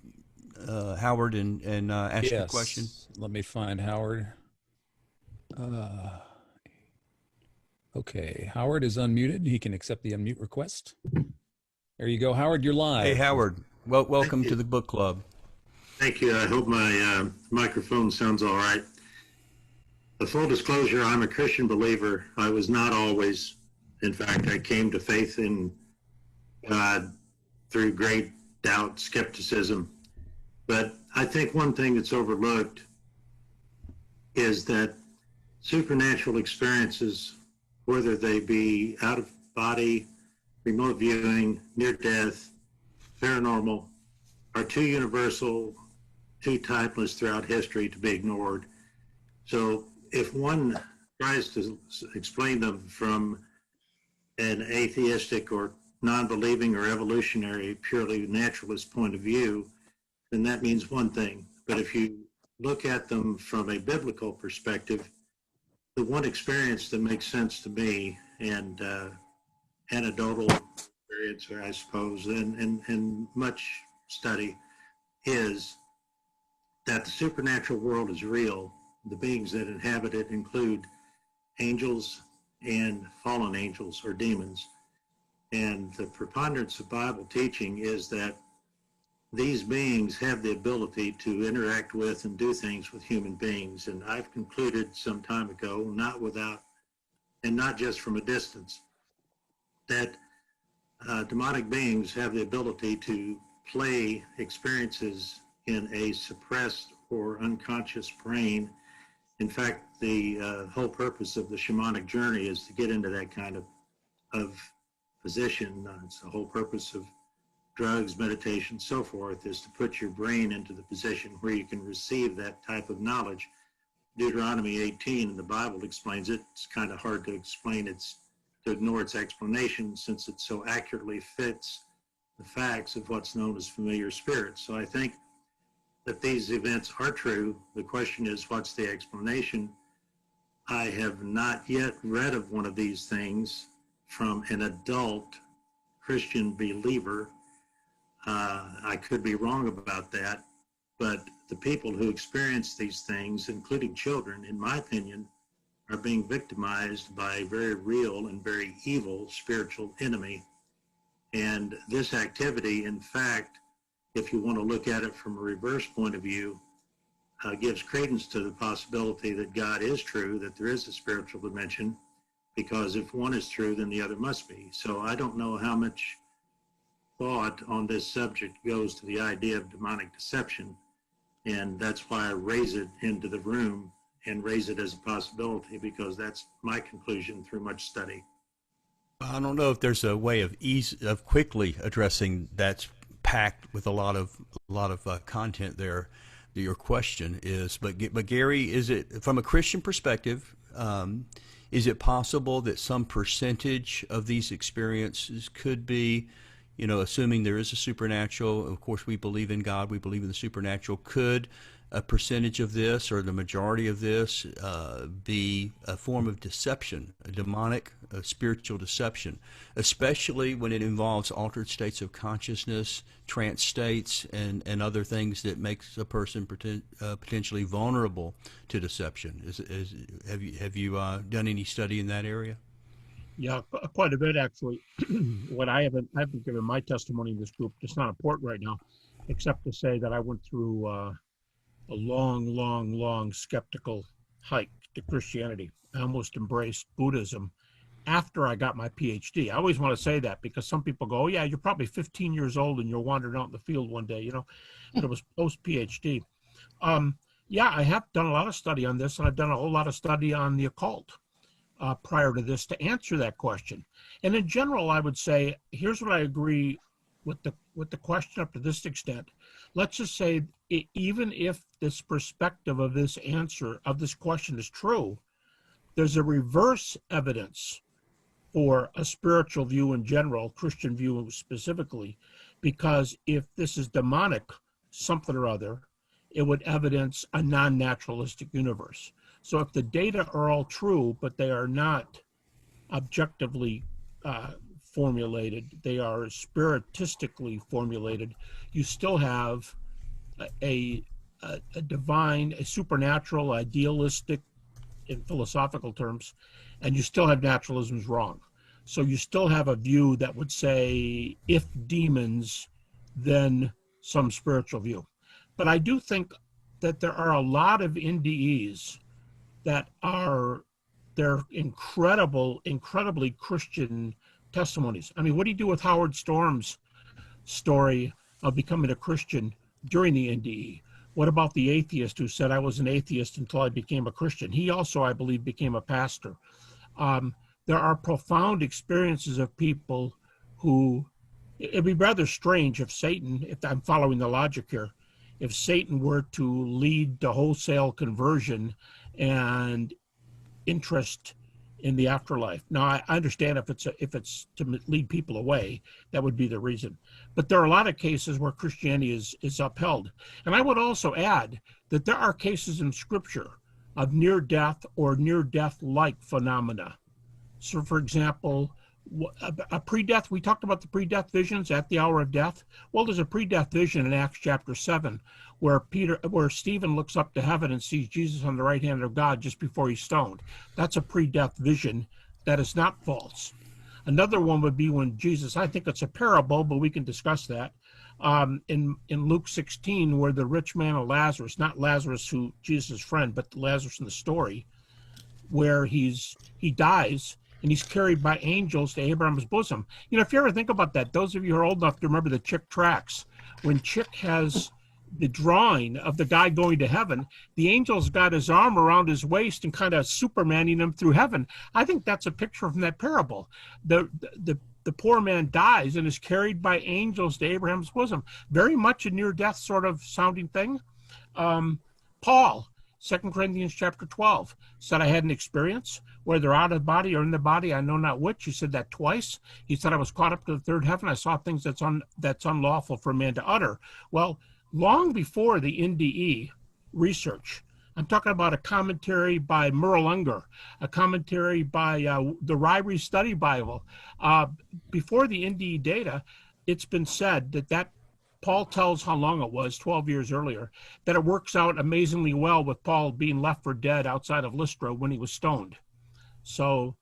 Howard and ask your question? Let me find Howard. Okay, Howard is unmuted. He can accept the unmute request. There you go, Howard. You're live. Hey, Howard. Welcome to the book club. Thank you. I hope my microphone sounds all right. A full disclosure, I'm a Christian believer. I was not always. In fact, I came to faith in God through great doubt, skepticism. But I think one thing that's overlooked is that supernatural experiences, whether they be out of body, remote viewing, near death, paranormal, are too universal, too timeless throughout history to be ignored. So if one tries to explain them from an atheistic or non-believing or evolutionary, purely naturalist point of view, then that means one thing. But if you look at them from a biblical perspective, the one experience that makes sense to me, and anecdotal experience, I suppose, and much study, is that the supernatural world is real. The beings that inhabit it include angels and fallen angels or demons. And the preponderance of Bible teaching is that these beings have the ability to interact with and do things with human beings. And I've concluded some time ago, not without, and not just from a distance, that demonic beings have the ability to play experiences in a suppressed or unconscious brain. In fact, the whole purpose of the shamanic journey is to get into that kind of position. It's the whole purpose of drugs, meditation, so forth, is to put your brain into the position where you can receive that type of knowledge. Deuteronomy 18 in the Bible explains it. It's kind of hard to explain, to ignore its explanation, since it so accurately fits the facts of what's known as familiar spirits. So I think that these events are true. The question is, what's the explanation? I have not yet read of one of these things from an adult Christian believer. I could be wrong about that, but the people who experience these things, including children, in my opinion, are being victimized by a very real and very evil spiritual enemy. And this activity, in fact, if you want to look at it from a reverse point of view, gives credence to the possibility that God is true, that there is a spiritual dimension, because if one is true, then the other must be. So I don't know how much thought on this subject goes to the idea of demonic deception, and that's why I raise it into the room and raise it as a possibility, because that's my conclusion through much study. I don't know if there's a way of quickly addressing that's packed with a lot of content there. Your question is, but Gary, is it from a Christian perspective? Is it possible that some percentage of these experiences could be, assuming there is a supernatural? Of course, we believe in God. We believe in the supernatural. Could a percentage of this, or the majority of this, be a form of deception, a demonic, spiritual deception, especially when it involves altered states of consciousness, trance states, and other things that makes a person potentially vulnerable to deception? Have you done any study in that area? Yeah, quite a bit actually. I haven't given my testimony in this group. It's not important right now, except to say that I went through a long skeptical hike to Christianity. I almost embraced Buddhism after I got my PhD. I always want to say that, because some people go, oh yeah, you're probably 15 years old and you're wandering out in the field one day, but it was post-PhD. Yeah, I have done a lot of study on this, and I've done a whole lot of study on the occult prior to this to answer that question. And in general, I would say, here's what I agree with the question up to this extent. Let's just say, even if this perspective of this answer, of this question, is true, there's a reverse evidence for a spiritual view in general, Christian view specifically, because if this is demonic, something or other, it would evidence a non-naturalistic universe. So if the data are all true, but they are not objectively formulated, they are spiritistically formulated, you still have a divine, a supernatural, idealistic, in philosophical terms, and you still have naturalism's wrong. So you still have a view that would say, if demons, then some spiritual view. But I do think that there are a lot of NDEs that they're incredibly Christian testimonies. I mean, what do you do with Howard Storm's story of becoming a Christian during the NDE? What about the atheist who said, I was an atheist until I became a Christian? He also, I believe, became a pastor. There are profound experiences of people who, it'd be rather strange if Satan, if I'm following the logic here, if Satan were to lead to wholesale conversion and interest in the afterlife. Now, I understand if it's to lead people away, that would be the reason. But there are a lot of cases where Christianity is upheld. And I would also add that there are cases in Scripture of near-death or near-death-like phenomena. So, for example, a pre-death, we talked about the pre-death visions at the hour of death. Well, there's a pre-death vision in Acts chapter 7 where Stephen looks up to heaven and sees Jesus on the right hand of God just before he's stoned. That's a pre-death vision that is not false. Another one would be when Jesus, I think it's a parable, but we can discuss that, in Luke 16, where the rich man of Lazarus, not Lazarus who Jesus' friend, but Lazarus in the story, where he dies and he's carried by angels to Abraham's bosom. You know, if you ever think about that, those of you who are old enough to remember the Chick tracts, when Chick has the drawing of the guy going to heaven, the angel's got his arm around his waist and kind of supermaning him through heaven. I think that's a picture from that parable. The poor man dies and is carried by angels to Abraham's bosom. Very much a near-death sort of sounding thing. Paul, 2 Corinthians chapter 12, said, I had an experience, whether out of the body or in the body, I know not which. He said that twice. He said, I was caught up to the third heaven. I saw things that's unlawful for a man to utter. Well, long before the NDE research, I'm talking about a commentary by Merle Unger, a commentary by the Ryrie Study Bible. Before the NDE data, it's been said that Paul tells how long it was, 12 years earlier, that it works out amazingly well with Paul being left for dead outside of Lystra when he was stoned. So,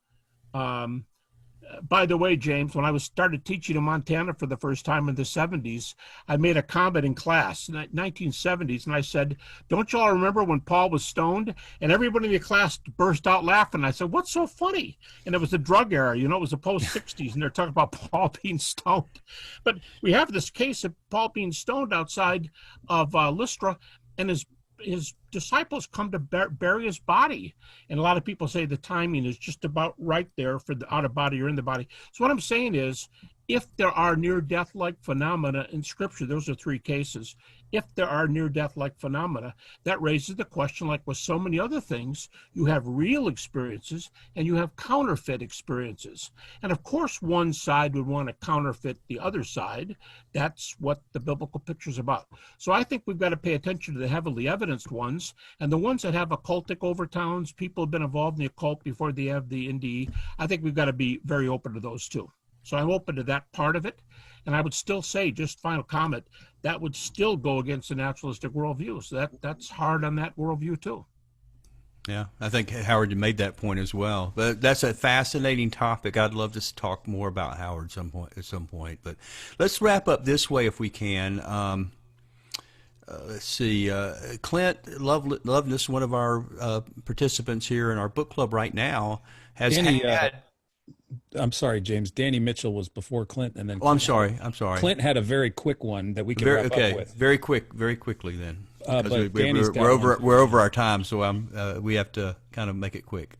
by the way, James, when I started teaching in Montana for the first time in the 70s, I made a comment in class in the 1970s, and I said, don't you all remember when Paul was stoned? And everybody in the class burst out laughing. I said, what's so funny? And it was the drug era, you know, it was the post-60s, and they're talking about Paul being stoned. But we have this case of Paul being stoned outside of Lystra, and his disciples come to bury his body. And a lot of people say the timing is just about right there for the out of body or in the body. So what I'm saying is, if there are near-death-like phenomena in Scripture, those are three cases. If there are near-death-like phenomena, that raises the question, like with so many other things, you have real experiences and you have counterfeit experiences. And of course, one side would want to counterfeit the other side. That's what the biblical picture is about. So I think we've got to pay attention to the heavily evidenced ones, and the ones that have occultic overtones, people have been involved in the occult before they have the NDE. I think we've got to be very open to those too. So I'm open to that part of it. And I would still say, just final comment, that would still go against the naturalistic worldview. So that's hard on that worldview too. Yeah, I think Howard made that point as well. But that's a fascinating topic. I'd love to talk more about Howard at some point. But let's wrap up this way if we can. Let's see. Clint Loveness, one of our participants here in our book club right now, has had... I'm sorry, James. Danny Mitchell was before Clint, and then. Oh, I'm sorry. Clint had a very quick one that we can wrap up with. Very quickly then. But We're over our time, so we have to kind of make it quick.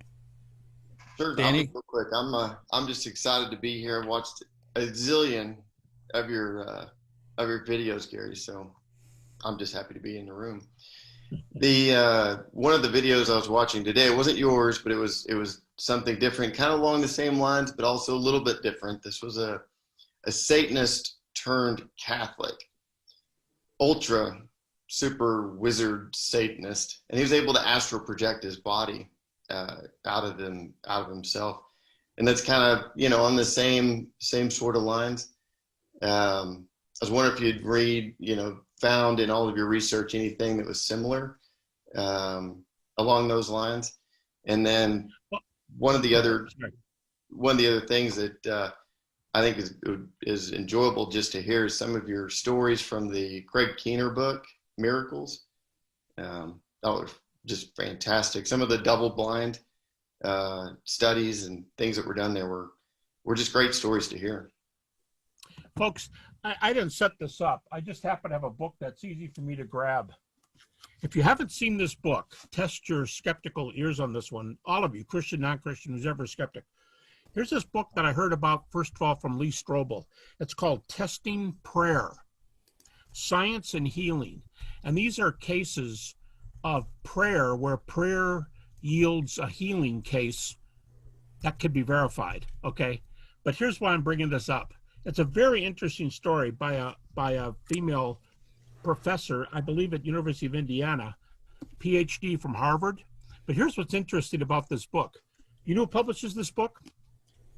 Sure, Danny. Real quick. I'm just excited to be here. I've watched a zillion of your videos, Gary. So I'm just happy to be in the room. The one of the videos I was watching today, it wasn't yours, but it was something different, kind of along the same lines, but also a little bit different. This was a Satanist turned Catholic, ultra super wizard Satanist, and he was able to astral project his body out of himself, and that's kind of on the same sort of lines. I was wondering if you'd found in all of your research anything that was similar along those lines, and then one of the other things that I think is enjoyable just to hear is some of your stories from the Craig Keener book, Miracles. That was just fantastic. Some of the double-blind studies and things that were done there were just great stories to hear. Folks, I didn't set this up. I just happen to have a book that's easy for me to grab. If you haven't seen this book, test your skeptical ears on this one. All of you, Christian, non-Christian, who's ever a skeptic. Here's this book that I heard about, first of all, from Lee Strobel. It's called Testing Prayer, Science and Healing. And these are cases of prayer where prayer yields a healing case that could be verified, okay? But here's why I'm bringing this up. It's a very interesting story by a female professor, I believe at University of Indiana, PhD from Harvard. But here's what's interesting about this book. You know who publishes this book?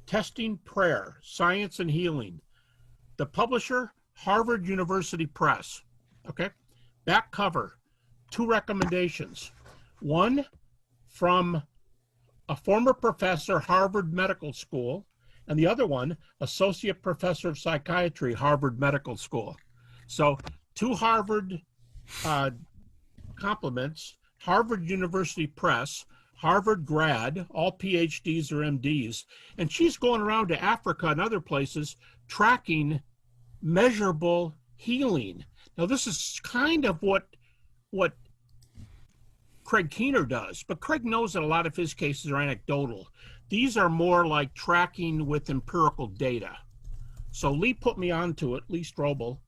Testing Prayer, Science and Healing. The publisher, Harvard University Press. Okay? Back cover, 2 recommendations. One from a former professor, Harvard Medical School, and the other one, Associate Professor of Psychiatry, Harvard Medical School. So 2 Harvard compliments, Harvard University Press, Harvard grad, all PhDs or MDs, and she's going around to Africa and other places tracking measurable healing. Now this is kind of what Craig Keener does, but Craig knows that a lot of his cases are anecdotal. These are more like tracking with empirical data. So Lee put me onto it, Lee Strobel.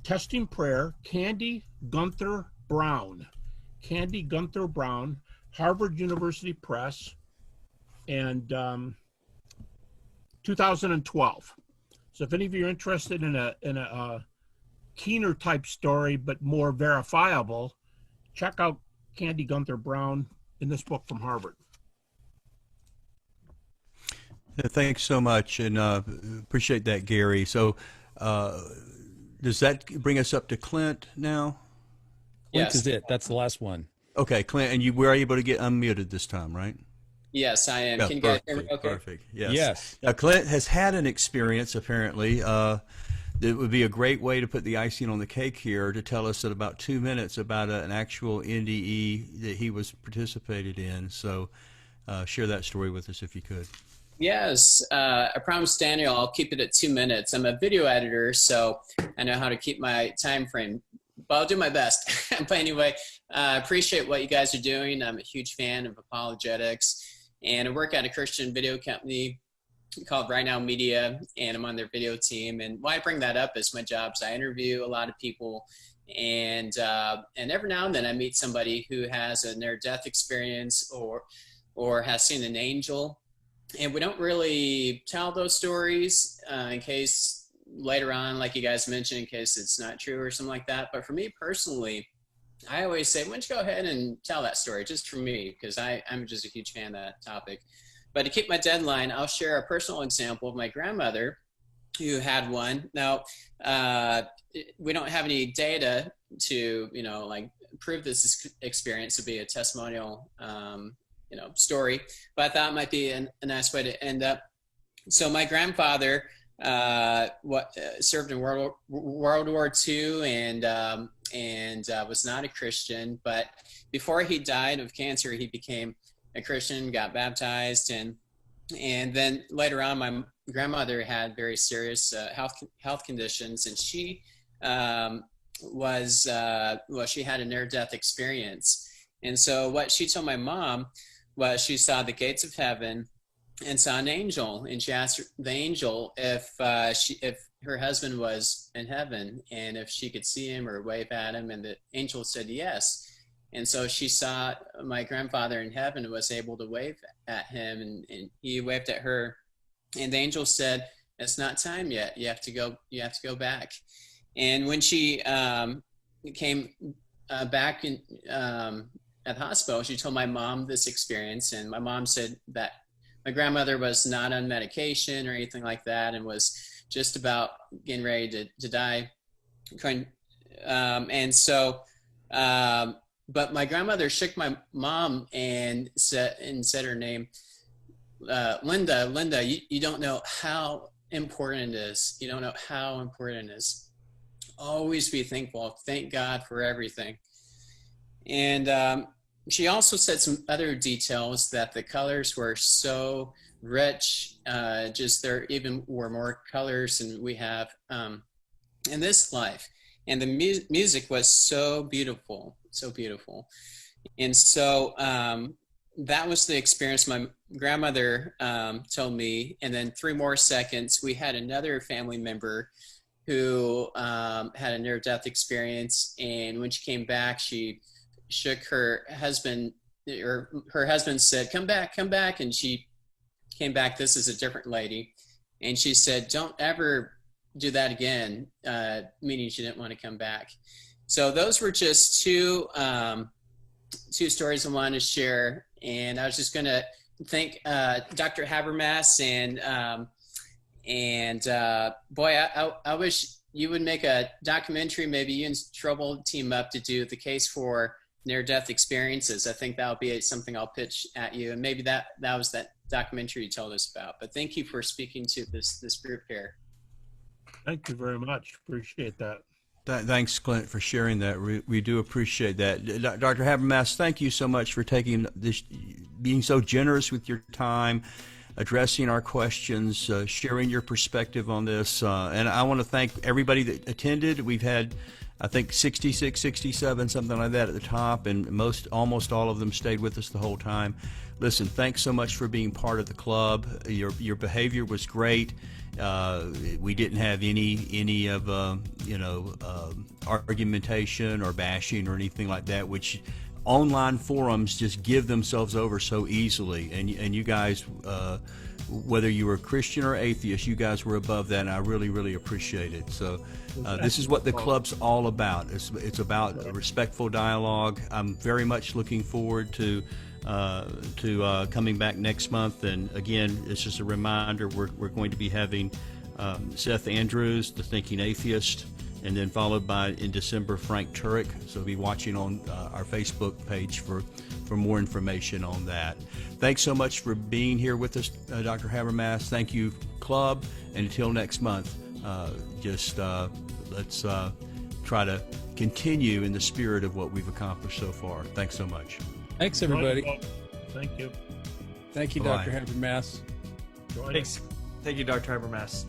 Testing Prayer, Candy Gunther Brown. Candy Gunther Brown, Harvard University Press, and 2012. So if any of you are interested in a Keener type story, but more verifiable, check out Candy Gunther Brown in this book from Harvard. Thanks so much, and appreciate that, Gary. So does that bring us up to Clint now? Clint Yes. is it. That's the last one. Okay, Clint, and you were able to get unmuted this time, right? Yes, I am. Yeah, Can you guys hear me? perfect, Okay. perfect. Yes. Yes. Now, Clint has had an experience, apparently. It would be a great way to put the icing on the cake here to tell us in about 2 minutes about an actual NDE that he was participated in. So share that story with us if you could. Yes, I promised Daniel I'll keep it at 2 minutes. I'm a video editor, so I know how to keep my time frame, but I'll do my best. But anyway, I appreciate what you guys are doing. I'm a huge fan of apologetics, and I work at a Christian video company called Right Now Media, and I'm on their video team. And why I bring that up is my job is I interview a lot of people, and every now and then I meet somebody who has a near-death experience or has seen an angel. And we don't really tell those stories in case later on, like you guys mentioned, in case it's not true or something like that. But for me personally, I always say, why don't you go ahead and tell that story just for me, because I'm just a huge fan of that topic. But to keep my deadline, I'll share a personal example of my grandmother who had one. Now, we don't have any data to, like prove this experience to be a testimonial story, but I thought it might be a nice way to end up. So my grandfather served in World War II and was not a Christian, but before he died of cancer, he became a Christian, got baptized, and then later on, my grandmother had very serious health conditions, and she she had a near-death experience. And so what she told my mom was she saw the gates of heaven and saw an angel, and she asked the angel if her husband was in heaven and if she could see him or wave at him, and the angel said yes. And so she saw my grandfather in heaven and was able to wave at him, and he waved at her, and the angel said, "It's not time yet. You have to go back." And when she came back at the hospital, she told my mom this experience, and my mom said that my grandmother was not on medication or anything like that and was just about getting ready to die. But my grandmother shook my mom and said her name, Linda, you don't know how important it is. You don't know how important it is. Always be thankful. Thank God for everything. And she also said some other details, that the colors were so rich, just there even were more colors than we have in this life. And the music was so beautiful, so beautiful. And so that was the experience my grandmother told me. And then 3 more seconds, we had another family member who had a near-death experience. And when she came back, she shook her husband, or her husband said, come back, come back. And she came back. This is a different lady. And she said, don't ever do that again, meaning she didn't want to come back. So those were just two stories I wanted to share. And I was just going to thank Dr. Habermas, and boy, I wish you would make a documentary. Maybe you and Trouble team up to do the case for near-death experiences. I think that would be something I'll pitch at you. And maybe that was that documentary you told us about. But thank you for speaking to this group here. Thank you very much. Appreciate that. Thanks, Clint, for sharing that. We do appreciate that. Dr. Habermas, thank you so much for taking this, being so generous with your time, addressing our questions, sharing your perspective on this. And I want to thank everybody that attended. We've had, I think, 66, 67, something like that at the top, and almost all of them stayed with us the whole time. Listen, thanks so much for being part of the club. Your behavior was great. We didn't have any of argumentation or bashing or anything like that, which online forums just give themselves over so easily. And you guys, whether you were Christian or atheist, you guys were above that, and I really, really appreciate it. So this is what the club's all about. It's about a respectful dialogue. I'm very much looking forward to coming back next month. And again, it's just a reminder, we're going to be having Seth Andrews, the Thinking Atheist, and then followed by, in December, Frank Turek. So be watching on our Facebook page for more information on that. Thanks so much for being here with us, Dr. Habermas. Thank you, club. And until next month, let's try to continue in the spirit of what we've accomplished so far. Thanks so much. Thanks, everybody. Thank you. Thank you, Bye-bye. Dr. Habermas. Thanks. Thank you, Dr. Habermas.